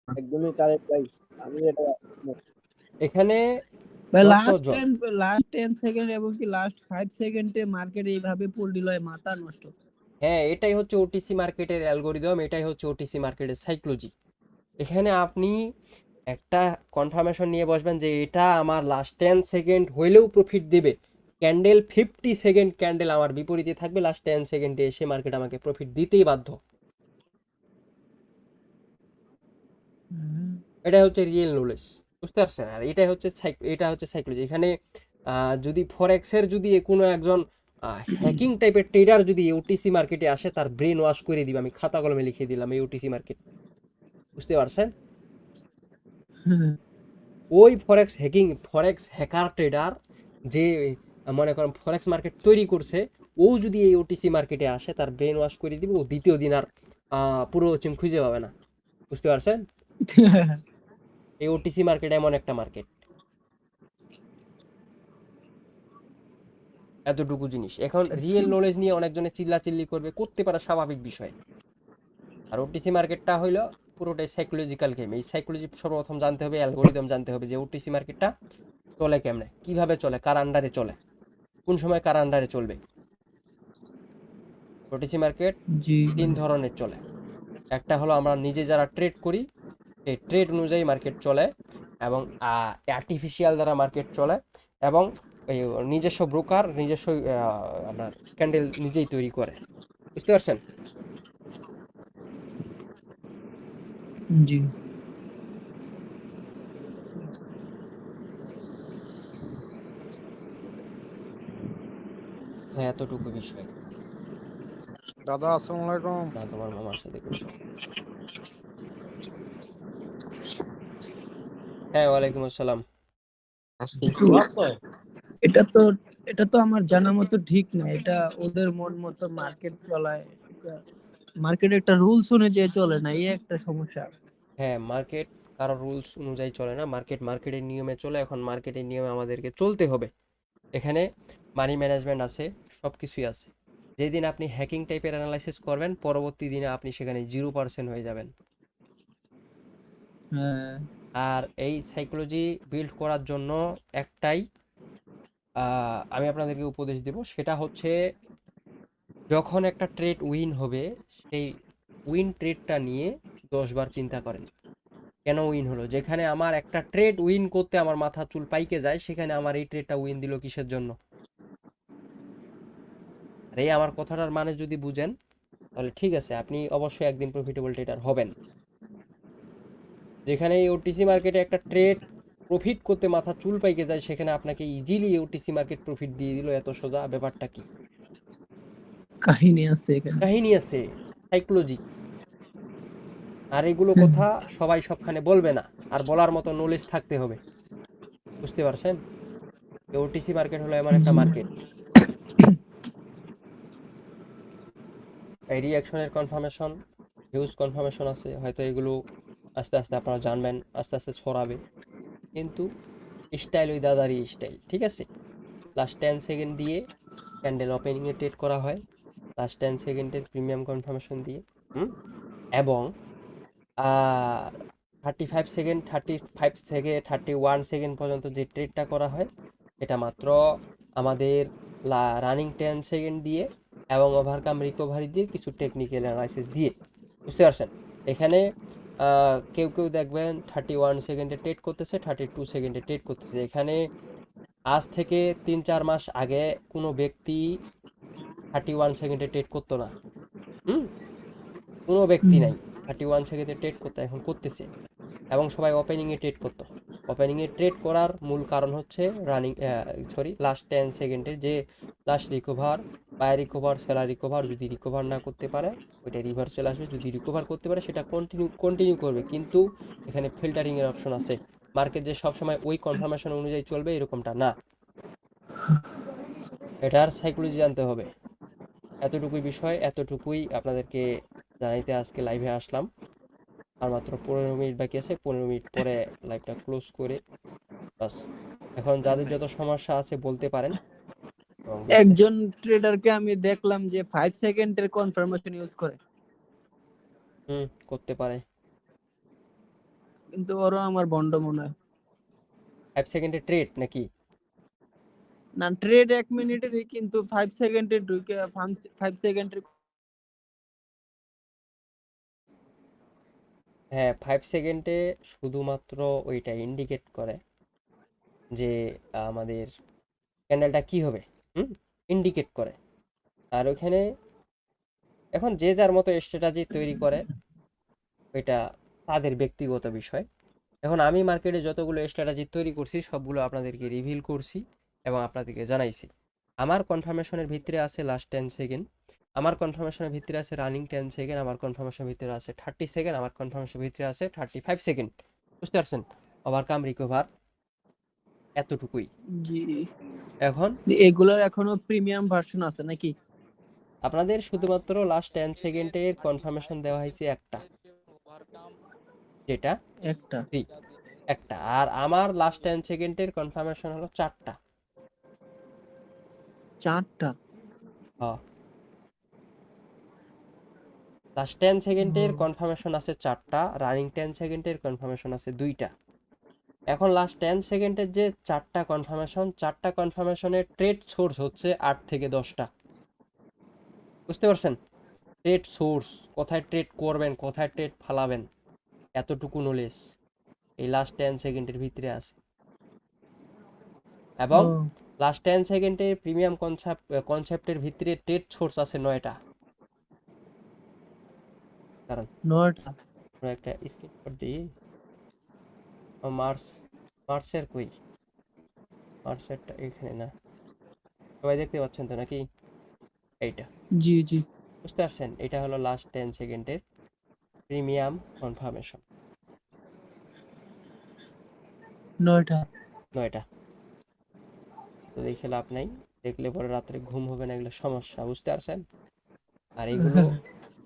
একদমই কারেক্ট ভাই, আমি এটা ভাই, এখানে লাস্ট যতজন, 10 সেকেন্ড এবং কি লাস্ট 5 সেকেন্ডে মার্কেট এইভাবে পুল দিল হয়, মাথা নষ্ট। হ্যাঁ, এটাই হচ্ছে ওটিসি মার্কেটের অ্যালগোরিদম, এটাই হচ্ছে ওটিসি মার্কেটের সাইকোলজি। এখানে আপনি একটা কনফার্মেশন নিয়ে বসবেন যে এটা আমার লাস্ট 10 সেকেন্ড হইলেও প্রফিট দেবে। ক্যান্ডেল 50 সেকেন্ড ক্যান্ডেল আমার বিপরীতে থাকবে, লাস্ট 10 সেকেন্ডে এসে মার্কেট আমাকে প্রফিট দিতেই বাধ্য। হুম। এটাই হচ্ছে রিয়েল নলেজ, বুঝতে পারছেন? আর এটা হচ্ছে সাইকোলজি। এখানে যদি ফরেক্সের যদি কোনো একজন হ্যাকিং টাইপের ট্রেডার যদি ওটিসি মার্কেটে আসে, তার ব্রেন ওয়াশ করে দিবে। আমি খাতা কলমে লিখে দিলাম এই ওটিসি মার্কেট, বুঝতে পারছেন? ওই ফরেক্স হ্যাকার ট্রেডার যে মনে করেন ফরেক্স মার্কেট তৈরি করছে, ও যদি এই ওটিসি মার্কেটে আসে, তার ব্রেন ওয়াশ করে দিবে। ও দ্বিতীয় দিন আর পুরো চিম খুঁজে পাবে না, বুঝতে পারছেন? এই ওটিসি মার্কেট এমন একটা মার্কেট, এতটুকু জিনিস। এখন রিয়েল নলেজ নিয়ে অনেকজনে চিল্লাচিল্লি করবে, করতে পারে, স্বাভাবিক বিষয়। আর ওটিসি মার্কেটটা হইলো পুরোটাই সাইকোলজিক্যাল গেম। এই সাইকোলজি সর্বপ্রথম জানতে হবে, অ্যালগোরিদম জানতে হবে যে ওটিসি মার্কেটটা চলে কেমনে, কিভাবে চলে, কার আন্ডারে চলে, কোন সময় কার আন্ডারে চলবে। ওটিসি মার্কেট জি 3 ধরনের চলে। একটা হলো আমরা নিজে যারা ট্রেড করি, এই ট্রেড অনুযায়ী মার্কেট চলে, এবং আর্টিফিশিয়াল দ্বারা মার্কেট চলে, এবং এই নিজস্ব ব্রোকার নিজস্ব আপনার ক্যান্ডেল নিজেই তৈরি করে, বুঝতে পারছেন? জি হ্যাঁ, এতটুকু বিষয়। দাদা আসসালামু আলাইকুম। না, তোমার মামার সাথে করবো। হ্যাঁ, ওয়ালাইকুম আসসালাম। এটা তো এটা তো আমার জানা মতো ঠিক না, এটা ওদের মন মতো মার্কেট চলায়। মার্কেট একটা রুলস অনুযায়ী চলে না, এই একটা সমস্যা। হ্যাঁ, মার্কেট কারো রুলস অনুযায়ী চলে না, মার্কেট মার্কেটের নিয়মে চলে। এখন মার্কেটের নিয়মে আমাদেরকে চলতে হবে। এখানে মানি ম্যানেজমেন্ট আছে, সব কিছুই আছে। যেদিন আপনি হ্যাকিং টাইপের অ্যানালাইসিস করবেন, পরবর্তী দিনে আপনি সেখানে 0% হয়ে যাবেন। হ্যাঁ আর এই সাইকোলজি বিল্ড করার জন্য একটাই আমি আপনাদেরকে উপদেশ দেব, সেটা হচ্ছে যখন একটা ট্রেড উইন হবে, সেই উইন ট্রেডটা নিয়ে 10 বার চিন্তা করেন। কেন উইন হলো? যেখানে আমার একটা ট্রেড উইন করতে আমার মাথা চুল পাইকে যায়, সেখানে আমার এই ট্রেডটা উইন দিল কিসের জন্য? আর এই আমার কথাটার মানে যদি বুঝেন, তাহলে ঠিক আছে, আপনি অবশ্যই একদিন প্রফিটেবল ট্রেডার হবেন। যেখানে এই ওটিসি মার্কেটে একটা ট্রেড প্রফিট করতে মাথা চুল পাইকে যায়, সেখানে আপনাকে ইজিলি ওটিসি মার্কেট প্রফিট দিয়ে দিল, এত সোজা ব্যাপারটা কি? কাহিনী আছে এখানে। কাহিনী আছে, সাইকোলজি। আর এগুলো কথা সবাই সবখানে বলবে না, আর বলার মতো নলেজ থাকতে হবে, বুঝতে পারছেন? ওটিসি মার্কেট হলো এমন একটা জি মার্কেট। এই রিয়াকশনের কনফার্মেশন, হিউজ কনফার্মেশন আছে, হয়তো এগুলো আস্তে আস্তে আপনারা জানবেন, আস্তে আস্তে ছড়াবে। কিন্তু স্টাইল ওই দাদারই স্টাইল, ঠিক আছে? লাস্ট 10 সেকেন্ড দিয়ে ক্যান্ডেল ওপেনিংয়ে ট্রেড করা হয়, লাস্ট 10 সেকেন্ডের প্রিমিয়াম কনফার্মেশন দিয়ে। হুম। এবং 35 সেকেন্ড, 31 সেকেন্ড পর্যন্ত যে ট্রেডটা করা হয়, এটা মাত্র আমাদের রানিং 10 সেকেন্ড দিয়ে এবং ওভারকাম রিকভারি দিয়ে, কিছু টেকনিক্যাল অ্যানালাইসিস দিয়ে, বুঝতে পারছেন? এখানে কেউ কেউ দেখবেন 31 সেকেন্ডে ট্রেড করতেছে, 32 সেকেন্ডে ট্রেড করতেছে। এখানে আজ থেকে 3-4 মাস আগে কোনো ব্যক্তি 31 সেকেন্ডে ট্রেড করতো না। হুম। কোনো ব্যক্তি নাই 31 সেকেন্ডে ট্রেড করতে, এখন করতেছে। এবং সবাই ওপেনিংয়ে ট্রেড করতো। ওপেনিংয়ে ট্রেড করার মূল কারণ হচ্ছে লাস্ট 10 সেকেন্ডে যে last recover by recover, seller recover, যদি রিকভার না করতে পারে ওইটা রিভার্সাল আসবে, যদি রিকভার করতে পারে সেটা কন্টিনিউ করবে, কিন্তু এখানে ফিল্টারিং এর অপশন আছে। মার্কেট যে সবসময় ওই কনফার্মেশন অনুযায়ী চলবে এরকমটা না, এটার সাইকোলজি জানতে হবে। এতটুকুই বিষয়, এতটুকুই আপনাদেরকে জানাইতে আজকে লাইভে আসলাম। আর মাত্র 15 মিনিট বাকি আছে, 15 মিনিট পরে লাইভটা ক্লোজ করে বাস। এখন যাদের যত সমস্যা আছে বলতে পারেন এবং একজন ট্রেডারকে আমি দেখলাম যে 5 সেকেন্ডের কনফার্মেশন ইউজ করে, করতে পারে। কিন্তু ওরও আমার বন্ড মনে হয়। 5 সেকেন্ডের ট্রেড নাকি? না, ট্রেড 1 মিনিটেরই, কিন্তু 5 সেকেন্ডে ঢুকে 5 সেকেন্ডের। হ্যাঁ, 5 সেকেন্ডে শুধুমাত্র ওইটা ইন্ডিকেট করে যে আমাদের ক্যান্ডেলটা কি হবে, ইন্ডিকেট করে। আর ওখানে এখন যে যার মতো স্ট্র্যাটেজি তৈরি করে, ওইটা তাদের ব্যক্তিগত বিষয়। এখন আমি মার্কেটে যতগুলো স্ট্র্যাটেজি তৈরি করছি সবগুলো আপনাদেরকে রিভিল করছি এবং আপনাদেরকে জানাইছি। আমার কনফার্মেশনের ভিতরে আছে লাস্ট 10 সেকেন্ড, আমার কনফার্মেশনের ভিতরে আছে রানিং 10 সেকেন্ড, আমার কনফার্মেশনের ভিতরে আছে 30 সেকেন্ড, আমার কনফার্মেশনের ভিতরে আছে 35 সেকেন্ড। বুঝতে পারছেন? ওভারকাম, রিকভার, এতটুকুই। জি, এখন এগুলোর এখনো প্রিমিয়াম ভার্সন আছে নাকি? আপনাদের শুধুমাত্র লাস্ট 10 সেকেন্ডের কনফার্মেশন দেওয়া হয়েছে একটা, যেটা একটা ফ্রি, একটা। আর আমার লাস্ট 10 সেকেন্ডের কনফার্মেশন হলো 4টা। চারটা? হ্যাঁ, লাস্ট 10 সেকেন্ডের কনফার্মেশন আছে 4টা, রানিং 10 সেকেন্ডের কনফার্মেশন আছে 2টা। এখন লাস্ট 10 সেকেন্ডের যে 4টা কনফার্মেশন, 4টা কনফার্মেশনের ট্রেড সোর্স হচ্ছে 8 থেকে 10টা। বুঝতে পারছেন? ট্রেড সোর্স, কোথায় ট্রেড করবেন, কোথায় ট্রেড ফালাবেন, এতটুকু নলেজ এই লাস্ট 10 সেকেন্ডের ভিতরে আছে। এবং লাস্ট 10 সেকেন্ডের প্রিমিয়াম কনসেপ্টের ভিতরে ট্রেড সোর্স আছে 9টা। কারণ 9টা? আমরা একটা স্ক্রিনশট দিই। মার্চ, মার্চের কই, মার্চেরটা এখানে না, সবাই দেখতে পাচ্ছেন তো নাকি? এইটা, জি জি। বুঝতে পারছেন? এটা হলো লাস্ট 10 সেকেন্ডের প্রিমিয়াম কনফার্মেশন, 9টা? 9টা। তো দেখে লাভ নাই, দেখলে পরে রাত্রে ঘুম হবে না, এগুলো সমস্যা। বুঝতে পারছেন? আর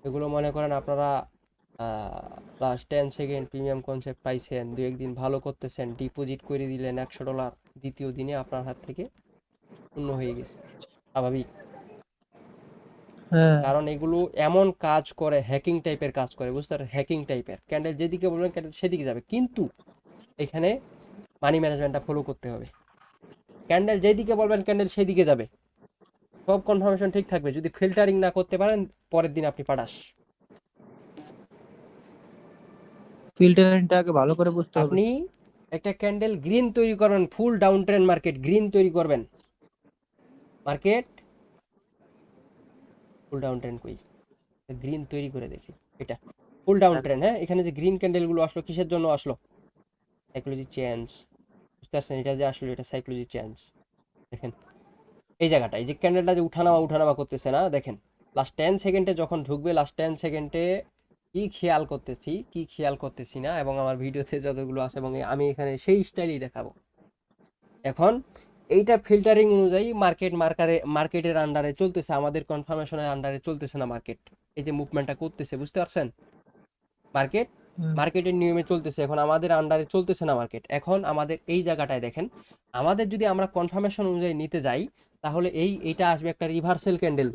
এগুলো মনে করেন আপনারা লাস্ট 10 সেকেন্ড প্রিমিয়াম কনসেপ্ট পাইছেন, দু একদিন ভালো করতেছেন, ডিপোজিট করে দিলেন $100, দ্বিতীয় দিনে আপনার হাত থেকে শূন্য হয়ে গেছে। স্বাভাবিক, হ্যাঁ। কারণ এগুলো এমন কাজ করে, হ্যাকিং টাইপের কাজ করে। বুঝতে পারেন? হ্যাকিং টাইপের, ক্যান্ডেল যেদিকে বলবেন ক্যান্ডেল সেদিকে যাবে, কিন্তু এখানে মানি ম্যানেজমেন্টটা ফলো করতে হবে। ক্যান্ডেল যেদিকে বলবেন ক্যান্ডেল সেদিকে যাবে, সব কনফার্মেশন ঠিক থাকবে। যদি ফিল্টারিং না করতে পারেন পরের দিন আপনি পাটাস। ফিল্টারিংটা আগে ভালো করে বুঝতে হবে। আপনি একটা ক্যান্ডেল গ্রিন তৈরি করবেন, ফুল ডাউন ট্রেন্ড মার্কেট, গ্রিন তৈরি করবেন, মার্কেট ফুল ডাউন ট্রেন্ড কই, গ্রিন তৈরি করে দেখি। এটা ফুল ডাউন ট্রেন্ড। হ্যাঁ, এখানে যে গ্রিন ক্যান্ডেলগুলো আসলো কিসের জন্য আসলো? Psychology change. বুঝতে পারছেন? এটা যে আসলে এটা সাইকোলজি চেঞ্জ। দেখেন এই জায়গাটা, এই যে ক্যান্ডেলটা যে উঠানামা করতেছে না, দেখেন লাস্ট 10 সেকেন্ডে যখন ঢুকবে, লাস্ট 10 সেকেন্ডে কি খেয়াল করতেছি কি খেয়াল করতেছি না, এবং আমার ভিডিওতে যতগুলো আছে এবং আমি এখানে সেই স্টাইলই দেখাবো। এখন এইটা ফিল্টারিং অনুযায়ী মার্কেটের আন্ডারে চলতেছে, আমাদের কনফার্মেশনের আন্ডারে চলতেছে না মার্কেট। এই যে মুভমেন্টটা করতেছে, বুঝতে পারছেন? মার্কেট মার্কেটের নিয়মে চলতেছে, এখন আমাদের আন্ডারে চলতেছে না মার্কেট। এখন আমাদের এই জায়গাটায় দেখেন, আমাদের যদি আমরা কনফার্মেশন অনুযায়ী নিতে যাই, তাহলে এইটা আসবে একটা রিভার্সাল ক্যান্ডেল,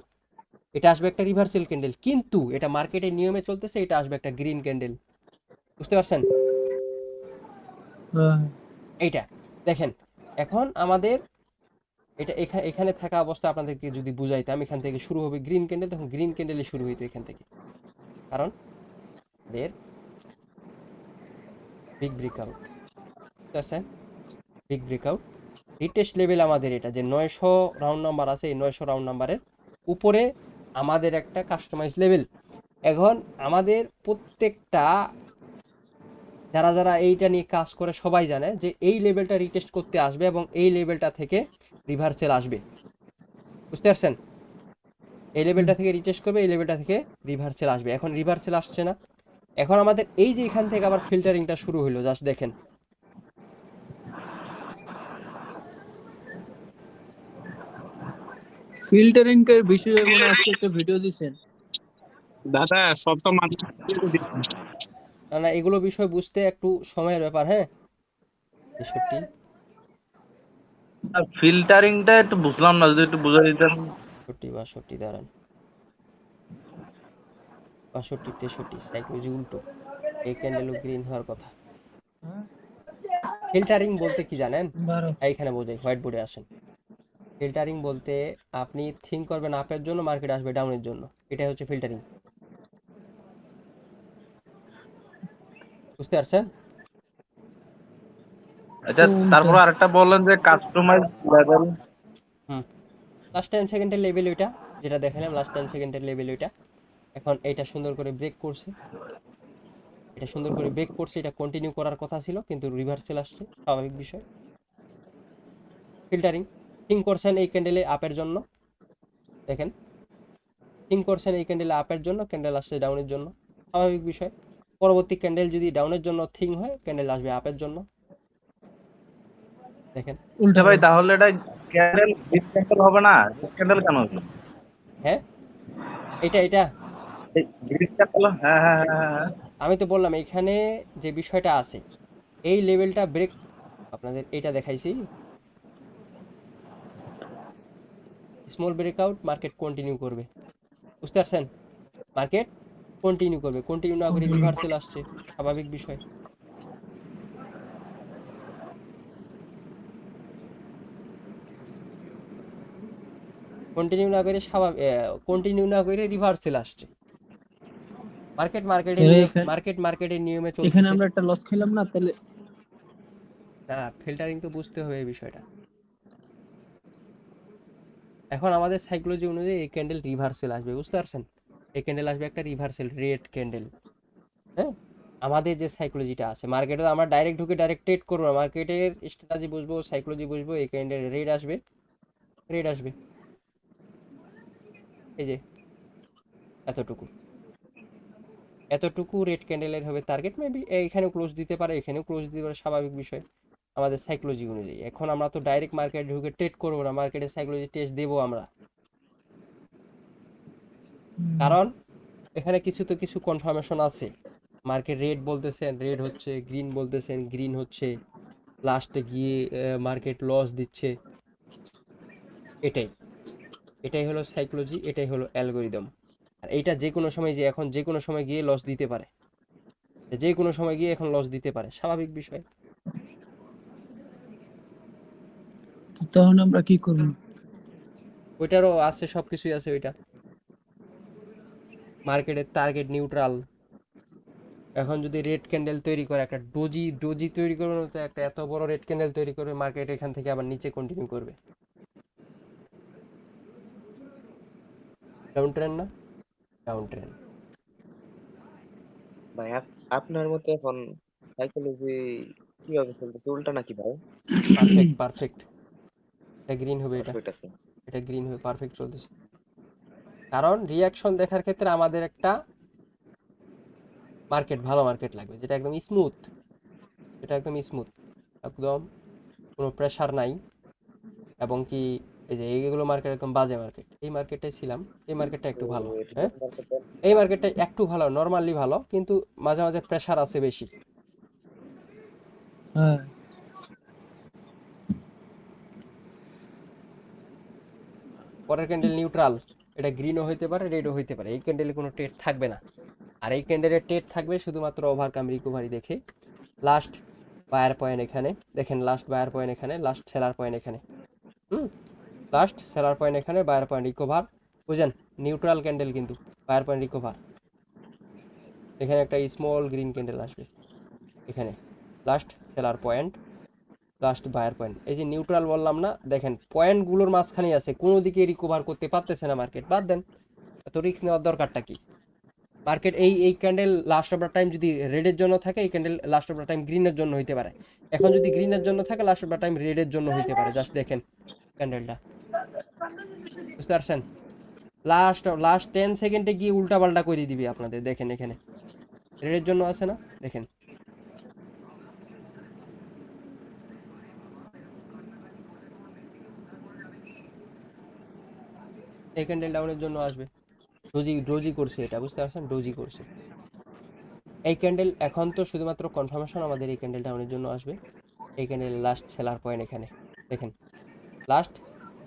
এটা আসবে একটা রিভার্সাল ক্যান্ডেল, কিন্তু এটা মার্কেটের নিয়মে চলতেছে, এটা আসবে একটা গ্রিন ক্যান্ডেল। বুঝতে পারছেন? এইটা দেখেন, এখন আমাদের এটা এখানে থাকা অবস্থা আপনাদেরকে যদি বুঝাইতাম, এখান থেকে শুরু হবে গ্রিন ক্যান্ডেল, তখন গ্রিন ক্যান্ডেলে শুরু হইতো এখান থেকে। কারণ এদের বিগ ব্রেকআউট, বুঝতে পারছেন? বিগ ব্রেকআউট রিটেস্ট লেভেল আমাদের এটা যে 900 রাউন্ড নাম্বার আছে, এই 900 রাউন্ড নাম্বারের উপরে আমাদের একটা কাস্টমাইজ লেভেল। এখন আমাদের প্রত্যেকটা যারা যারা এইটা নিয়ে কাজ করে সবাই জানে যে এই লেভেলটা রিটেস্ট করতে আসবে এবং এই লেভেলটা থেকে রিভার্সেল আসবে। বুঝতে পারছেন? এই লেভেলটা থেকে রিটেস্ট করবে, এই লেভেলটা থেকে রিভার্সেল আসবে। এখন রিভার্সেল আসছে না, এখন আমাদের এই যে এখান থেকে আবার ফিল্টারিংটা শুরু হলো, জাস্ট দেখেন। ফিল্টারিং এর বিষয়ে মনে হয় আজকে একটা ভিডিও দিছেন। দাদা সব তো মানুষ না না, এগুলো বিষয় বুঝতে একটু সময়ের ব্যাপার। হ্যাঁ, 63 ফিল্টারিংটা একটু বুঝলাম না, যদি একটু বুঝাই দিতেন। 62 দাঁড়ান, 62 63 সাইকোলজি উল্টো, এই ক্যান্ডেলও গ্রিন হওয়ার কথা। ফিল্টারিং বলতে কি জানেন? 12 এইখানে বোঝাই, হোয়াইট বোর্ডে আসেন। ফিল্টারিং বলতে আপনি থিঙ্ক করবেন আপের জন্য, মার্কেট আসবে ডাউনের জন্য, এটাই হচ্ছে ফিল্টারিং। বুঝতে পারছেন? আচ্ছা, কোনটা? তারপর আরেকটা বললেন যে কাস্টমাইজ লেভেল। হুম, লাস্ট 10 সেকেন্ডের লেভেল ওইটা, যেটা দেখালাম লাস্ট 10 সেকেন্ডের লেভেল ওইটা। এখন এটা সুন্দর করে ব্রেক করছে, এটা সুন্দর করে ব্রেক করছে, এটা কন্টিনিউ করার কথা ছিল কিন্তু রিভার্সেল আসছে, স্বাভাবিক বিষয়। ফিল্টারিং থিঙ্ক করছেন এই ক্যান্ডেলে আপের জন্য, দেখেন থিঙ্ক করছেন এই ক্যান্ডেলে আপের জন্য, ক্যান্ডেল আসছে ডাউনের জন্য, স্বাভাবিক বিষয়। পরবর্তী ক্যান্ডেল যদি ডাউনের জন্য থিঙ্ক হয়, ক্যান্ডেল আসবে আপের জন্য, দেখেন। উল্টা ভাই তাহলে এটা ক্যান্ডেল গ্রিন ক্যান্ডেল হবে না? ক্যান্ডেল কেন হলো? হ্যাঁ, এটা গ্রিন ক্যান্ডেল, হ্যাঁ হ্যাঁ হ্যাঁ হ্যাঁ হ্যাঁ। আমি তো বললাম এখানে যে বিষয়টা আছে, এই লেভেলটা ব্রেক, আপনাদের এটা দেখাইছি, স্মল ব্রেকআউট, মার্কেট কন্টিনিউ করবে। বুঝতে পারছেন? মার্কেট কন্টিনিউ করবে, কন্টিনিউ না করে রিভার্সেল আসছে, স্বাভাবিক বিষয়। কন্টিনিউ না করে কন্টিনিউ না করে রিভার্সেল আসছে। তাহলে এখানে মার্কেটের নিয়মে এখানে চলতেছে। আমরা একটা লস খেলাম না তাহলে? না, ফিল্টারিং তো বুঝতে হবে এই বিষয়টা। এখন আমাদের সাইকোলজি অনুযায়ী এই ক্যান্ডেল রিভার্সেল আসবে, বুঝতে পারছেন? এই ক্যান্ডেল আসবে একটা রিভার্সেল রেড ক্যান্ডেল। হ্যাঁ, আমাদের যে সাইকোলজিটা আছে মার্কেটে, আমরা ডাইরেক্ট ঢুকে ডাইরেক্ট ট্রেড করবো না, মার্কেটের স্ট্র্যাটেজি বুঝবো, সাইকোলজি বুঝবো। এই ক্যান্ডেল রেড আসবে, রেড আসবে, এই যে এতটুকু, এতটুকু রেড ক্যান্ডেলের হবে টার্গেট। মেবি এইখানেও ক্লোজ দিতে পারে, এখানেও ক্লোজ দিতে পারে, স্বাভাবিক বিষয় আমাদের সাইকোলজি অনুযায়ী। এখন আমরা তো ডাইরেক্ট মার্কেটে ঢুকে ট্রেড করবো না, মার্কেটের সাইকোলজি টেস্ট দেবো আমরা, কারণ এখানে কিছু তো কিছু কনফার্মেশন আছে। মার্কেট রেড বলতেছেন রেড হচ্ছে, গ্রিন বলতেছেন গ্রিন হচ্ছে, লাস্টে গিয়ে মার্কেট লস দিচ্ছে। এটাই এটাই হলো সাইকোলজি, এটাই হলো অ্যালগোরিদম। আর এইটা যে কোনো সময়, যে এখন যে কোনো সময় গিয়ে লস দিতে পারে, যে কোনো সময় গিয়ে এখন লস দিতে পারে, স্বাভাবিক বিষয়। তখন আমরা কি করব? ওইটারও আছে, সব কিছুই আছে ওইটা। মার্কেটের টার্গেট নিউট্রাল। এখন যদি রেড ক্যান্ডেল তৈরি করে, একটা ডোজি তৈরি করবে না তো, একটা এত বড় রেড ক্যান্ডেল তৈরি করবে, মার্কেট এখান থেকে আবার নিচে কন্টিনিউ করবে। ডাউন ট্রেন্ড না, ডাউন ট্রেন্ড। ভাই আপনার মতে এখন সাইকোলজি কিভাবে চলতেছে, উল্টা নাকি ভাই? পারফেক্ট পারফেক্ট, এটা গ্রিন হবে, এটা পারফেক্ট আছে। এটা গ্রিন হবে, পারফেক্ট চলতেছে। কারণ রিয়াকশন দেখার ক্ষেত্রে আমাদের একটা মার্কেট, ভালো মার্কেট লাগবে, যেটা একদম স্মুথ, যেটা একদম স্মুথ, একদম কোনো প্রেশার নাই। এবং কি এই যে এইগুলো মার্কেট একদম বাজে মার্কেট, এই মার্কেটে ছিলাম, এই মার্কেটটা একটু ও ভালো। এটা হ্যাঁ, কোন মার্কেটে? এই মার্কেটটা একটু ভালো, নর্মালি ভালো, কিন্তু মাঝে মাঝে প্রেশার আছে বেশি। হ্যাঁ, পরের ক্যান্ডেল নিউট্রাল, এটা গ্রিনও হইতে পারে, রেডও হইতে পারে, এই ক্যান্ডেলে কোনো ট্রেড থাকবে না। আর এই ক্যান্ডেলের ট্রেড থাকবে শুধুমাত্র ওভারকাম রিকভারি দেখে। লাস্ট বায়ার পয়েন্ট এখানে দেখেন, লাস্ট বায়ার পয়েন্ট এখানে, লাস্ট সেলার পয়েন্ট এখানে, লাস্ট সেলার পয়েন্ট এখানে, বায়ার পয়েন্ট রিকভার, বুঝেন? নিউট্রাল ক্যান্ডেল কিন্তু বায়ার পয়েন্ট রিকভার। এখানে একটা স্মল গ্রিন ক্যান্ডেল আসবে এখানে, last seller point, last buyer point. এই যে নিউট্রাল বললাম না, দেখেন পয়েন্টগুলোর মাঝখানে আছে, কোনো দিকে রিকভার করতে পারতেছে না মার্কেট, বাদ দেন, এত রিস্ক নেওয়ার দরকারটা কি? মার্কেট এই candle last of the time যদি রেডের জন্য থাকে, এই candle last of the time গ্রিনের জন্য হইতে পারে। এখন যদি গ্রিনের জন্য থাকে, লাস্ট অফ দ্য টাইম রেডের জন্য হইতে পারে। জাস্ট দেখেন ক্যান্ডেলটা, বুঝতে পারছেন? লাস্ট 10 সেকেন্ডে গিয়ে উল্টাপাল্টা করে দিবে আপনাদের। দেখেন এখানে রেডের জন্য আছে না, দেখেন এই ক্যান্ডেল ডাউনের জন্য আসবে। ডোজি করছে এটা, বুঝতে পারছেন, ডোজি করছে। এই ক্যান্ডেল এখন তো শুধুমাত্র কনফার্মেশন, আমাদের এই ক্যান্ডেল ডাউনের জন্য আসবে। এই ক্যান্ডেল লাস্ট সেলার পয়েন্ট এখানে দেখেন, লাস্ট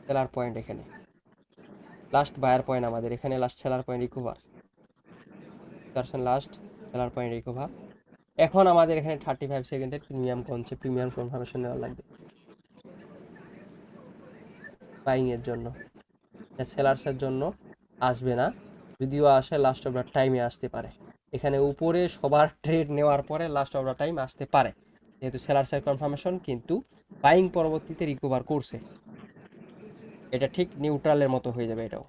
সেলার পয়েন্ট এখানে, লাস্ট বায়ার পয়েন্ট আমাদের এখানে, লাস্ট সেলার পয়েন্ট রিকভার পারছেন, লাস্ট সেলার পয়েন্ট রিকভার। এখন আমাদের এখানে 35 সেকেন্ডের প্রিমিয়াম কনসেপ্ট, প্রিমিয়াম কনফার্মেশন নেওয়া লাগবে বাইং এর জন্য। সেলার্সের জন্য আসবে না, যদিও আসে লাস্ট অফ দ্য টাইমে আসতে পারে। এখানে উপরে সবার ট্রেড নেওয়ার পরে লাস্ট অফ দ্য টাইম আসতে পারে, যেহেতু সেলার্সের কনফার্মেশন, কিন্তু বাইং পরবর্তীতে রিকভার করছে। এটা ঠিক নিউট্রালের মতো হয়ে যাবে এটাও।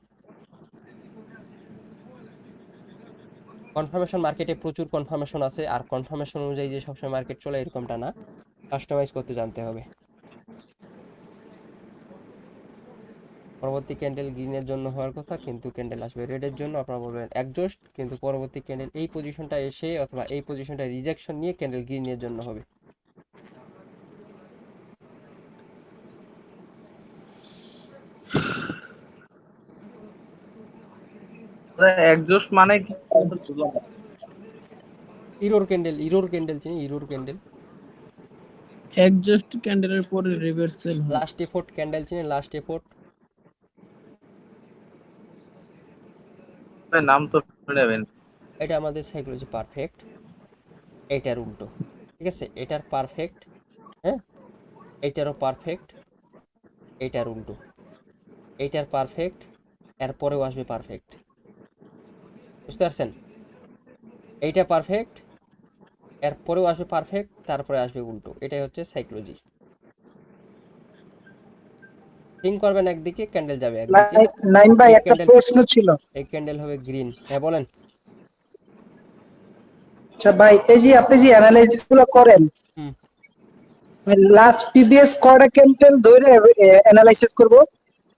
কনফার্মেশন মার্কেটে প্রচুর কনফার্মেশন আছে, আর কনফার্মেশন অনুযায়ী যে সবসময় মার্কেট চলে এরকমটা না, কাস্টমাইজ করতে জানতে হবে। পরবর্তী ক্যান্ডেল গ্রিনের জন্য হওয়ার কথা, কিন্তু ক্যান্ডেল আসবে রেডের জন্য। আপনারা বলবেন একজস্ট, কিন্তু পরবর্তী ক্যান্ডেল এই পজিশনটা এসে অথবা এই পজিশনটা রিজেকশন নিয়ে ক্যান্ডেল গ্রিনের জন্য হবে। একজোস্ট মানে কি বুঝলাম না। ইরোর ক্যান্ডেল চিনি, ইরোর ক্যান্ডেল, একজাস্ট ক্যান্ডেলের পরে রিভার্সাল হয়। লাস্ট এফোর্ট ক্যান্ডেল চিনি, লাস্ট এফোর্ট। নাম তো নেবেন। এটা আমাদের সাইকোলজি পারফেক্ট, এটার উল্টো, ঠিক আছে, এটার পারফেক্ট, হ্যাঁ, এইটারও পারফেক্ট, এইটার উল্টো, এইটার পারফেক্ট, এরপরেও আসবে পারফেক্ট, বুঝতে পারছেন? এইটা পারফেক্ট, এরপরেও আসবে পারফেক্ট, তারপরে আসবে উল্টো। এটাই হচ্ছে সাইকোলজি। থিঙ্ক করবেন, একদিকে ক্যান্ডেল যাবে একদিকে। নাইম ভাই, এই একটা ক্যান্ডেল, প্রশ্ন ছিল। এই ক্যান্ডেল হবে গ্রিন। হ্যাঁ বলেন। আচ্ছা ভাই, এই যে আপনি যে অ্যানালাইসিস গুলো করেন, হুম, লাস্ট প্রিভিয়াস কয়টা ক্যান্ডেল ধরে অ্যানালাইসিস করব?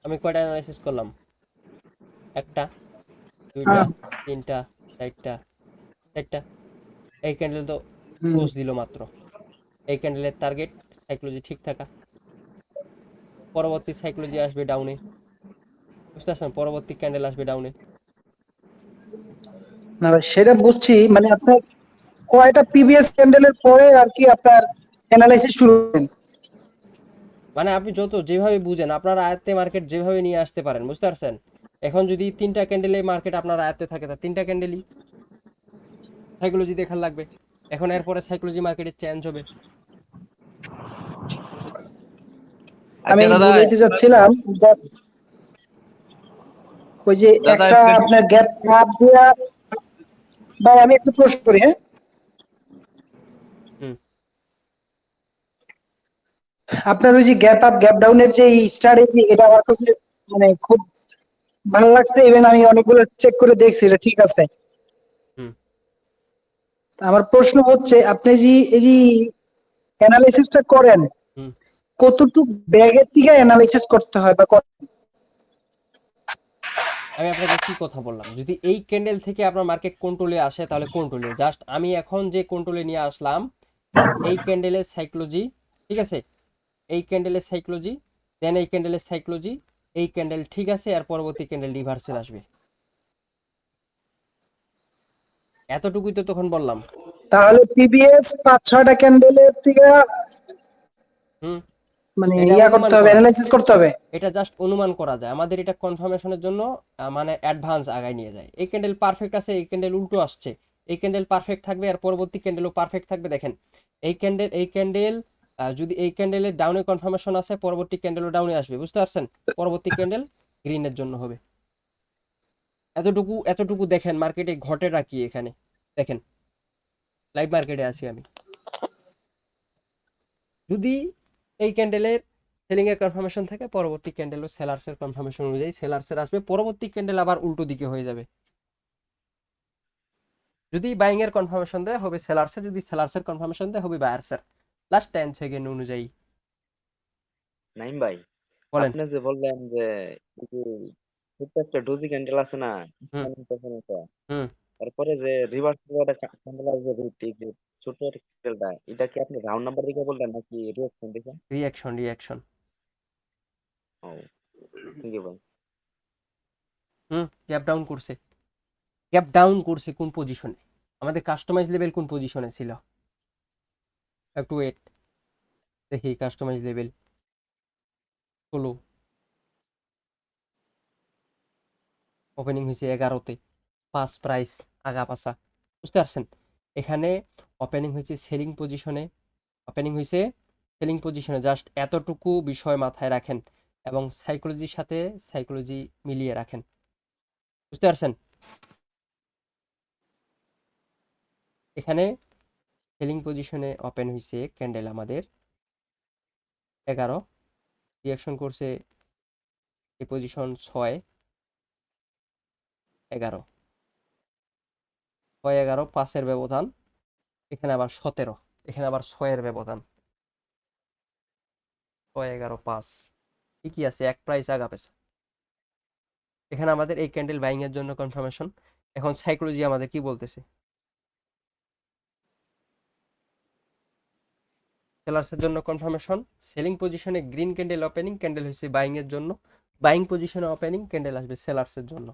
আমি কয়টা অ্যানালাইসিস করলাম? একটা, দুইটা, হ্যাঁ। তিনটা, চারটা, চারটা। এই ক্যান্ডেল তো হুম। ক্লোজ দিল মাত্র। এই ক্যান্ডেলের টার্গেট সাইকোলজি ঠিক থাকা, পরবর্তী সাইকোলজি আসবে ডাউনে, বুঝতে পারছেন, পরবর্তী ক্যান্ডেল আসবে ডাউনে। না ভাই, সেটা বুঝছি, মানে আপনার কয়টা প্রিভিয়াস ক্যান্ডেলের পরে আর কি আপনার অ্যানালাইসিস শুরু করেন? মানে আপনি যত যেভাবে বুঝেন, আপনার আয়ত্তে মার্কেট যেভাবে নিয়ে আসতে পারেন, বুঝতে পারছেন। এখন যদি তিনটা ক্যান্ডেলে মার্কেট আপনার আয়ত্তে থাকে, তা তিনটা ক্যান্ডেলই সাইকোলজি দেখার লাগবে। এখন এরপরে সাইকোলজি মার্কেটে চেঞ্জ হবে। আমি আচ্ছা দাদা, বুঝাইতে চাচ্ছিলাম, ওই যে দাদা একটা আপনার গ্যাপ আপ দেওয়া। ভাই আমি একটু প্রশ্ন করি, হ্যাঁ, হুম, আপনার ওই যে গ্যাপ আপ গ্যাপ ডাউনের যে স্ট্র্যাটেজি, এটা আমার কাছে মানে খুব ভালো লাগছে। ইভেন আমি অনেকগুলো চেক করে দেখছি, এটা ঠিক আছে। হুম, তা আমার প্রশ্ন হচ্ছে, আপনি যে এই যে অ্যানালাইসিসটা করেন, হুম। কতটুক ব্যাগের থেকে অ্যানালাইসিস করতে হয় বা আমি আপনাকে কি কথা বললাম, যদি এই ক্যান্ডেল থেকে আপনার মার্কেট কন্ট্রোলে আসে তাহলে কন্ট্রোলে, জাস্ট আমি এখন যে কন্ট্রোলে নিয়ে আসলাম, এই ক্যান্ডেলের সাইকোলজি, ঠিক আছে, এই ক্যান্ডেলের সাইকোলজি, দেন এই ক্যান্ডেলের সাইকোলজি, এই ক্যান্ডেল ঠিক আছে, আর পরবর্তী ক্যান্ডেল রিভার্সাল আসবে। এতটুকুই তো তখন বললাম। তাহলে প্রিভিয়াস 5-6টা ক্যান্ডেলের থেকে হুম, মানে এটা ইয়া অনুমান করতে হবে, করা, অ্যানালাইসিস করতে হবে। এটা জাস্ট অনুমান করা যায়, আমাদের এটা কনফার্মেশনের জন্য মানে অ্যাডভান্স আগায় নিয়ে যায়। এই ক্যান্ডেল পারফেক্ট আছে, এই ক্যান্ডেল উল্টো আসছে, এই ক্যান্ডেল পারফেক্ট থাকবে, আর পরবর্তী ক্যান্ডেলও পারফেক্ট থাকবে। দেখেন এই ক্যান্ডেল যদি এই ক্যান্ডেলের ডাউনে কনফার্মেশন আছে, পরবর্তী ক্যান্ডেলও ডাউনে আসবে, বুঝতে পারছেন, পরবর্তী ক্যান্ডেল গ্রিনের জন্য হবে। এতটুকু দেখেন মার্কেটে ঘটেটা কি এখানে। দেখেন লাইভ মার্কেটে আছি আমি, যদি এই ক্যান্ডেলের সেলিং এর কনফার্মেশন থাকে, পরবর্তী ক্যান্ডেলও সেলার্স এর কনফার্মেশন অনুযায়ী সেলার্সের আসবে, পরবর্তী ক্যান্ডেল আবার উল্টো দিকে হয়ে যাবে। যদি বাইং এর কনফার্মেশন দেয় হবে সেলার্স এর, যদি সেলার্স এর কনফার্মেশন দেয় হবে বায়ার্স এর, লাস্ট 10 সেকেন্ড অনুযায়ী। নাইম ভাই, বলেন। আপনি যে বললেন যে এই যে ছোট্ট একটা ডোজি ক্যান্ডেল আছে না, হুম ইসলামিক তখন এটা। হুম তারপরে যে রিভার্স একটা ক্যান্ডেল আছে, রুট, এই যে ছোট একটা ক্যান্ডেলটা, এটা কি আপনি রাউন্ড নাম্বার দেখে বললেন নাকি রিয়াকশন দেখে? রিয়াকশন। ও, থ্যাংক ইউ ভাই। গ্যাপ ডাউন করছে কোন পজিশনে, আমাদের কাস্টমাইজ লেভেল কোন পজিশনে ছিল, একটু ওয়েট দেখি। কাস্টমাইজ লেভেল হলো, ওপেনিং হয়েছে 11তে, 5 প্রাইস আগা পাশা, বুঝতে পারছেন? এখানে ওপেনিং হয়েছে সেলিং পজিশনে, জাস্ট এতটুকু বিষয় মাথায় রাখেন এবং সাইকোলজির সাথে সাইকোলজি মিলিয়ে রাখেন, বুঝতে পারছেন? এখানে সেলিং পজিশনে ওপেন হয়েছে ক্যান্ডেল আমাদের 11, রিয়াকশন করছে এই পজিশন 6, 11, 6 11 5-এর ব্যবধান, এখানে আবার 17, এখানে আবার 6-এর ব্যবধান, 6 11 5, ঠিকই আছে, এক প্রাইস আগা পেছা। এখানে আমাদের এই ক্যান্ডেল বাইং এর জন্য কনফার্মেশন। এখন সাইকোলজি আমাদের কি বলতেছে, সেলার্সের জন্য কনফার্মেশন, সেলিং পজিশনে গ্রিন ক্যান্ডেল ওপেনিং, ক্যান্ডেল হচ্ছে বাইং এর জন্য, বাইং পজিশনে ওপেনিং, ক্যান্ডেল আসবে সেলার্সের জন্য।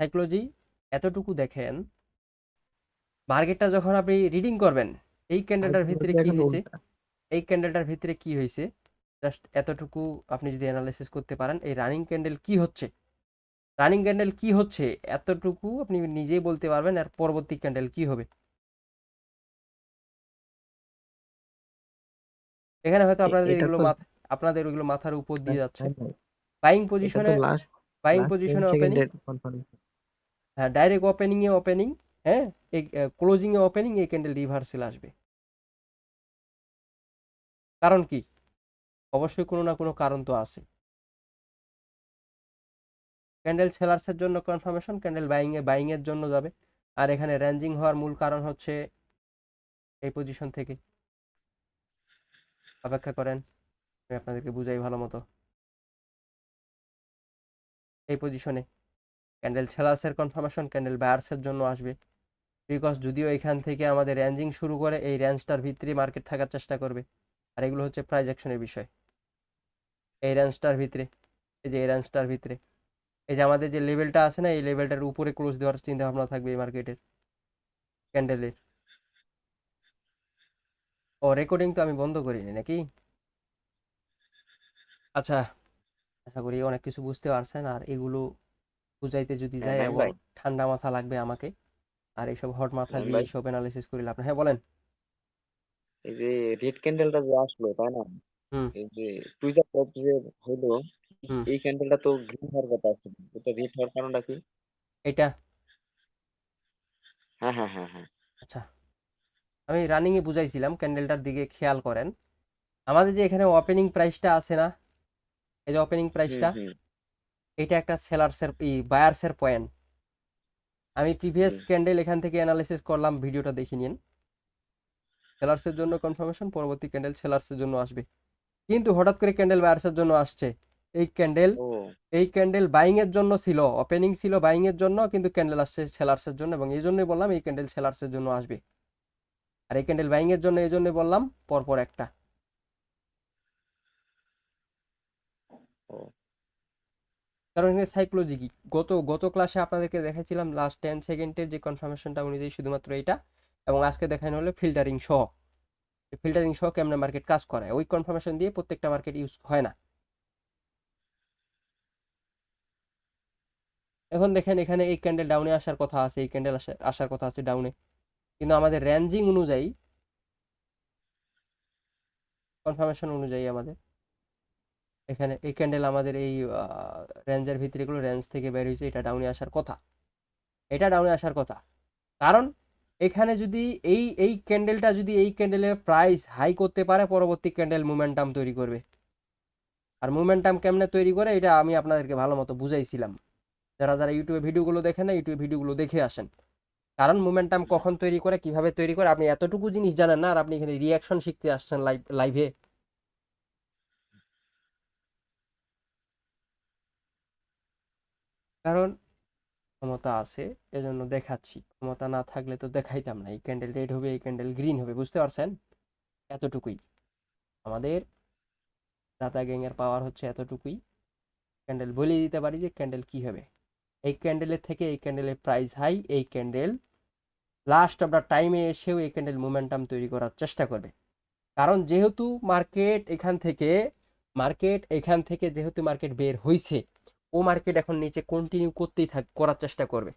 সাইকোলজি এতটুকু দেখেন, মার্কেটটা যখন আপনি রিডিং করবেন, এই ক্যান্ডেলটার ভিতরে কি এখন হয়েছে, উল্টা। এই ক্যান্ডেলটার ভিতরে কি হয়েছে, জাস্ট এতটুকু আপনি যদি অ্যানালাইসিস করতে পারেন, এই রানিং ক্যান্ডেল কি হচ্ছে এতটুকু আপনি নিজেই বলতে পারবেন, আর পরবর্তী ক্যান্ডেল কি হবে। এখানে হয়তো এটা তো আপনাদের ওইগুলো মাথার উপর দিয়ে যাচ্ছে। হ্যাঁ ভাই, বাইং এটা তো পজিশনে লাস্ট বাইং লাস্ট 10 পজিশনে ওপেনিং, সেকেন্ডের কনফার্মেশন। হ্যাঁ ডাইরেক্ট ওপেনিং, হ্যাঁ এই ক্লোজিং এ ওপেনিং, এই ক্যান্ডেল রিভার্সাল আসবে। কারণ কি? অবশ্যই কোনো না কোনো কারণ তো আছে। ক্যান্ডেল সেলার্সের জন্য কনফার্মেশন, ক্যান্ডেল বাইং এর জন্য যাবে। আর এখানে রেঞ্জিং হওয়ার মূল কারণ হচ্ছে এই পজিশন থেকে, অপেক্ষা করেন আমি আপনাদেরকে বুঝাই ভালো মতো। এই পজিশনে ক্যান্ডেল সেলার্সের কনফার্মেশন, ক্যান্ডেল বায়ার্সের জন্য আসবে। বিকজ যদিও এখান থেকে আমাদের রেঞ্জিং শুরু করে, এই রেঞ্জটার ভিতরে মার্কেট থাকার চেষ্টা করবে। আর এগুলো হচ্ছে প্রাইস অ্যাকশনের বিষয়। এই রেঞ্জটার ভিতরে, এই যে এই রেঞ্জটার ভিতরে, এই যে আমাদের যে লেভেলটা আছে না, এই লেভেলটার উপরে ক্লোজ দেওয়ার চিন্তা ভাবনা থাকবে এই মার্কেটের ক্যান্ডেলের। ও রেকর্ডিং তো আমি বন্ধ করিনি নাকি? আচ্ছা, আশা করি অনেক কিছু বুঝতে পারছেন। আর এগুলো বুঝাইতে যদি হ্যাঁ যায় নাইম এবং ভাই, ঠান্ডা মাথা লাগবে আমাকে, আর এইসব হট মাথা নাইম দিয়ে ভাই, এইসব অ্যানালিসিস করিলে আপনি, হ্যাঁ বলেন। এই যে রেড ক্যান্ডেলটা যে আসলো, তাই না? হুম এই যে টুইটার টপ যে হলো, হুম এই ক্যান্ডেলটা তো গ্রিন হওয়ার কথা ছিল, এটা রেড হওয়ার কারণটা কি? এটা হ্যাঁ, হ্যাঁ, হ্যাঁ, হ্যাঁ। আচ্ছা, আমি রানিংয়ে বুঝাইছিলাম, ক্যান্ডেলটার দিকে খেয়াল করেন। আমাদের যে এখানে ওপেনিং প্রাইসটা আছে না, এই যে ওপেনিং হুম, প্রাইসটা, হুম, এটা একটা সেলার্সের বায়ার্সের পয়েন্ট। আমি প্রিভিয়াস হুম। ক্যান্ডেল এখান থেকে অ্যানালাইসিস করলাম, ভিডিওটা দেখে নিন। সেলার্সের জন্য কনফার্মেশন, পরবর্তী ক্যান্ডেল সেলার্সের জন্য আসবে। কিন্তু হঠাৎ করে ক্যান্ডেল বায়ার্সের জন্য আসছে। এই ক্যান্ডেল ও, এই ক্যান্ডেল বাইং এর জন্য ছিল, ওপেনিং ছিল বাইং এর জন্য, কিন্তু ক্যান্ডেল আসছে সেলার্সের জন্য, এবং এই জন্যই বললাম এই ক্যান্ডেল সেলার্সের জন্য আসবে। আর এই ক্যান্ডেল বাইং এর জন্য এই জন্যই বললাম পরপর একটা। ও, কারণ এখানে সাইকোলজি কি, গত ক্লাসে আপনাদেরকে দেখাচ্ছিলাম লাস্ট 10 সেকেন্ডের যে কনফার্মেশনটা অনুযায়ী শুধুমাত্র এইটা, এবং আজকে দেখানো হলো ফিল্টারিং সহ কেমনে মার্কেট কাজ করে। ওই কনফার্মেশন দিয়ে প্রত্যেকটা মার্কেট ইউজ হয় না। এখন দেখেন এখানে এই ক্যান্ডেল ডাউনে আসার কথা আছে, এই ক্যান্ডেল আসার কথা আছে ডাউনে, কিন্তু আমাদের রেঞ্জিং অনুযায়ী, কনফার্মেশন অনুযায়ী আমাদের এখানে এই ক্যান্ডেল আমাদের এই রেঞ্জের ভিতরে, এগুলো রেঞ্জ থেকে বের হয়েছে, এটা ডাউনে আসার কথা। কারণ এখানে যদি এই ক্যান্ডেলটা যদি এই ক্যান্ডেলের প্রাইস হাই করতে পারে, পরবর্তী ক্যান্ডেল মোমেন্টাম তৈরি করবে। আর মোমেন্টাম কেমনে তৈরি করে এটা আমি আপনাদেরকে ভালো মতো বুঝাইছিলাম। যারা যারা ইউটিউবে ভিডিওগুলো দেখেন না, ইউটিউবে ভিডিওগুলো দেখে আসেন। কারণ মোমেন্টাম কখন তৈরি করে, কিভাবে তৈরি করে, আপনি এতটুকু জিনিস জানেন না, আর আপনি এখানে রিয়াকশন শিখতে আসছেন লাইভে। কারণ ক্ষমতা আছে এজন্য দেখাচ্ছি, ক্ষমতা না থাকলে তো দেখাইতাম না। এই ক্যান্ডেল রেড হবে, এই ক্যান্ডেল গ্রিন হবে, বুঝতে পারছেন? এতটুকুই আমাদের দাতা গ্যাং এর পাওয়ার, হচ্ছে এতটুকুই। ক্যান্ডেল বলে দিতে পারি যে ক্যান্ডেল কি হবে। এই ক্যান্ডেলের থেকে এই ক্যান্ডেলের প্রাইস হাই, এই ক্যান্ডেল লাস্ট আমরা টাইমে এসেও এই ক্যান্ডেল মোমেন্টাম তৈরি করার চেষ্টা করবে। কারণ যেহেতু মার্কেট এখান থেকে যেহেতু মার্কেট বের হইছে, ও মার্কেট এখন নিচে কন্টিনিউ করতেই করার চেষ্টা করবে।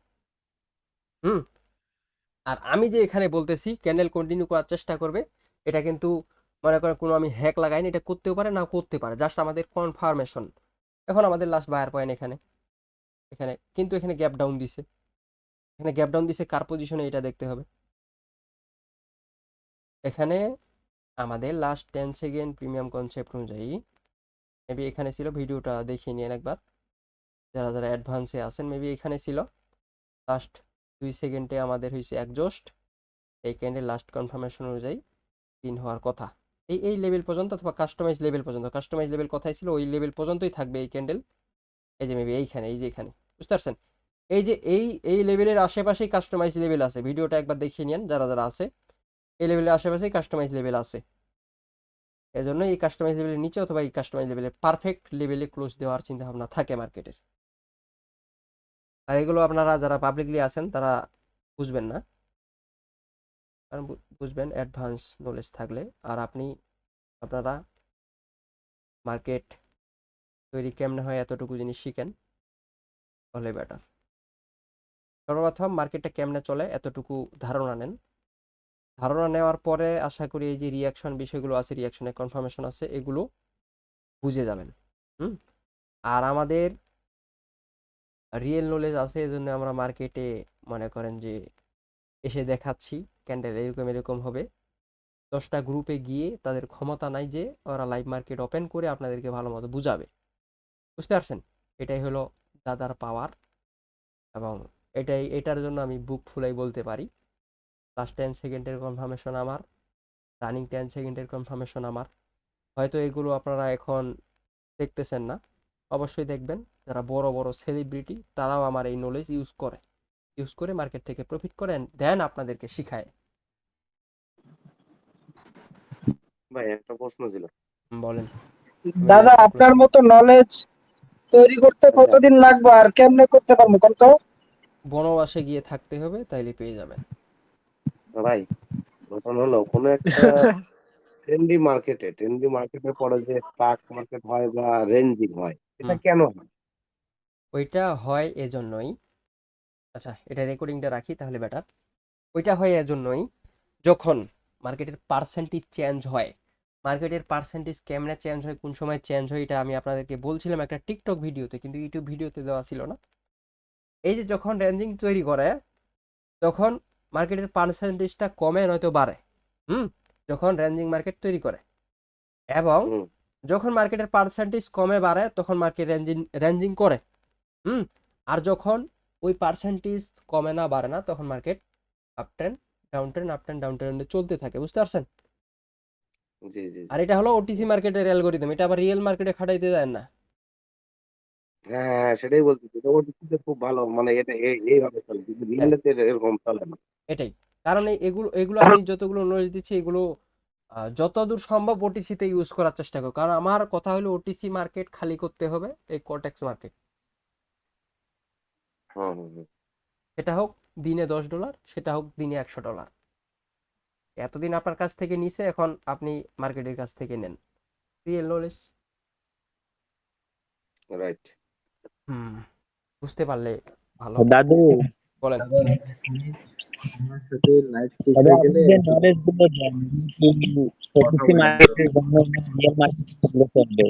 আর আমি যে এখানে বলতেছি ক্যান্ডেল কন্টিনিউ করার চেষ্টা করবে, এটা কিন্তু মনে করেন কোনো আমি হ্যাক লাগাইনি, এটা করতেও পারে না করতে পারে, জাস্ট আমাদের কনফার্মেশন। এখন আমাদের লাস্ট বায়ার পয়েন্ট এখানে এখানে কিন্তু এখানে গ্যাপ ডাউন দিছে, এখানে গ্যাপ ডাউন দিছে কার পজিশনে এটা দেখতে হবে। এখানে আমাদের লাস্ট 10 সেকেন্ড প্রিমিয়াম কনসেপ্ট অনুযায়ী মেবি এখানে ছিল, ভিডিওটা দেখিয়ে নিন একবার যারা যারা অ্যাডভান্সে আছেন। মেবি এখানে ছিল লাস্ট 2 সেকেন্ডে আমাদের হয়েছে একজস্ট, এই ক্যান্ডেল লাস্ট কনফার্মেশন অনুযায়ী তিন হওয়ার কথা। এই লেভেল পর্যন্ত অথবা কাস্টমাইজ লেভেল পর্যন্ত, কাস্টমাইজ লেভেল কথাই ছিল, ওই লেভেল পর্যন্তই থাকবে এই ক্যান্ডেল। এই যে মেবি এইখানে, এই যে এখানে, বুঝতে পারছেন? এই যে এই লেভেলের আশেপাশেই কাস্টমাইজ লেভেল আছে, ভিডিওটা একবার দেখিয়ে নিন যারা যারা আছে। এই লেভেলের আশেপাশেই কাস্টমাইজ লেভেল আছে, এজন্য এই কাস্টমাইজ লেভেলের নিচে অথবা এই কাস্টমাইজ লেভেলের পারফেক্ট লেভেলে ক্লোজ দেওয়ার চিন্তা ভাবনা থাকে মার্কেটের। আর এগুলো আপনারা যারা পাবলিকলি আছেন তারা বুঝবেন না, কারণ বুঝবেন অ্যাডভান্স নলেজ থাকলে। আর আপনারা মার্কেট তৈরি কেমনে হয় এতটুকু জিনিস শিখেন তাহলে বেটার। সর্বপ্রথম মার্কেটটা কেমনে চলে এতটুকু ধারণা নেন, ধারণা নেওয়ার পরে আশা করি এই যে রিয়াকশন বিষয়গুলো আছে, রিয়াকশনের কনফার্মেশন আছে, এগুলো বুঝে যাবেন। আর আমাদের রিয়েল নলেজ আছে, এজন্য আমরা মার্কেটে মনে করেন যে এসে দেখাচ্ছি ক্যান্ডেল এরকম এরকম হবে। 10টা গ্রুপে গিয়ে তাদের ক্ষমতা নাই যে ওরা লাইভ মার্কেট ওপেন করে আপনাদেরকে ভালো মতো বুঝাবে, বুঝতে পারছেন? এটাই হলো দাদার পাওয়ার, এবং এটার জন্য আমি বুক ফুলাই বলতে পারি লাস্ট 10 সেকেন্ডের কনফার্মেশন আমার, রানিং 10 সেকেন্ডের কনফার্মেশন আমার। হয়তো এগুলো আপনারা এখন দেখতেছেন না, অবশ্যই দেখবেন। যারা বড় বড় সেলিব্রিটি তারাও আমার এই নলেজ ইউজ করে মার্কেট থেকে প্রফিট করেন, দেন আপনাদেরকে শিখায়। ভাই একটা প্রশ্ন ছিল। বলেন। দাদা আপনার মতো নলেজ তৈরি করতে কতদিন লাগবে আর কেমনে করতে পারবো কোন তো? বনবাসে গিয়ে থাকতে হবে, তাইলে পেয়ে যাবেন। ভাই ঘটনা হলো কোনো একটা ট্রেন্ডি মার্কেটের পরে যে স্টক মার্কেট হয় বা রেঞ্জিং হয়, এটা কেন হয়? ওইটা হয় এজন্যই, আচ্ছা এটা রেকর্ডিংটা রাখি তাহলে বেটার। ওইটা হয় এজন্যই যখন মার্কেটের পার্সেন্টেজ চেঞ্জ হয়। মার্কেটের পার্সেন্টেজ কেমনে চেঞ্জ হয়, কোন সময় চেঞ্জ হয়, এটা আমি আপনাদেরকে বলছিলাম একটা টিকটক ভিডিওতে, কিন্তু ইউটিউব ভিডিওতে দেওয়া ছিল না। এই যে যখন রেঞ্জিং তৈরি করে তখন মার্কেটের পার্সেন্টেজটা কমে নয়তো বাড়ে। যখন রেঞ্জিং মার্কেট তৈরি করে, এবং যখন মার্কেটের পার্সেন্টেজ কমে বাড়ে তখন মার্কেট রেঞ্জিং করে। আর যখন ওই পার্সেন্টেজ কমে না বাড়ে না তখন market up trend down trend up trend down ট্রেন্ডে চলতে থাকে, বুঝতে পারছেন? জি জি। আর এটা হলো ওটিসি মার্কেটের অ্যালগরিদম, এটা আবার রিয়েল মার্কেটে খাটাইতে যায় না। হ্যাঁ সেটাই বলছি, এটা ওটিসিতে খুব ভালো, মানে এটা এইভাবে চলে, কিন্তু রিয়েলিতে এরকম চলে না। এটাই কারণ এগুলো আমি যতগুলো নলেজ দিচ্ছি এগুলো যতদূর সম্ভব ওটিসিতে ইউজ করার চেষ্টা করো। কারণ আমার কথা হলো ওটিসি মার্কেট খালি করতে হবে এই কোটেক্স মার্কেট। সেটা হোক দিনে $10, সেটা হোক দিনে $100। এতদিন আপনার কাছ থেকে নিছে, এখন আপনি মার্কেটের কাছ থেকে নেন রিয়েল নলেজ। রাইট। বুঝতে পারলে ভালো। দাদু বলেন। আমার সাথে লাইভ করতে গেলে নলেজ গুলো দেন, মার্কেটের জন্য রিয়েল মার্কেট চলবে।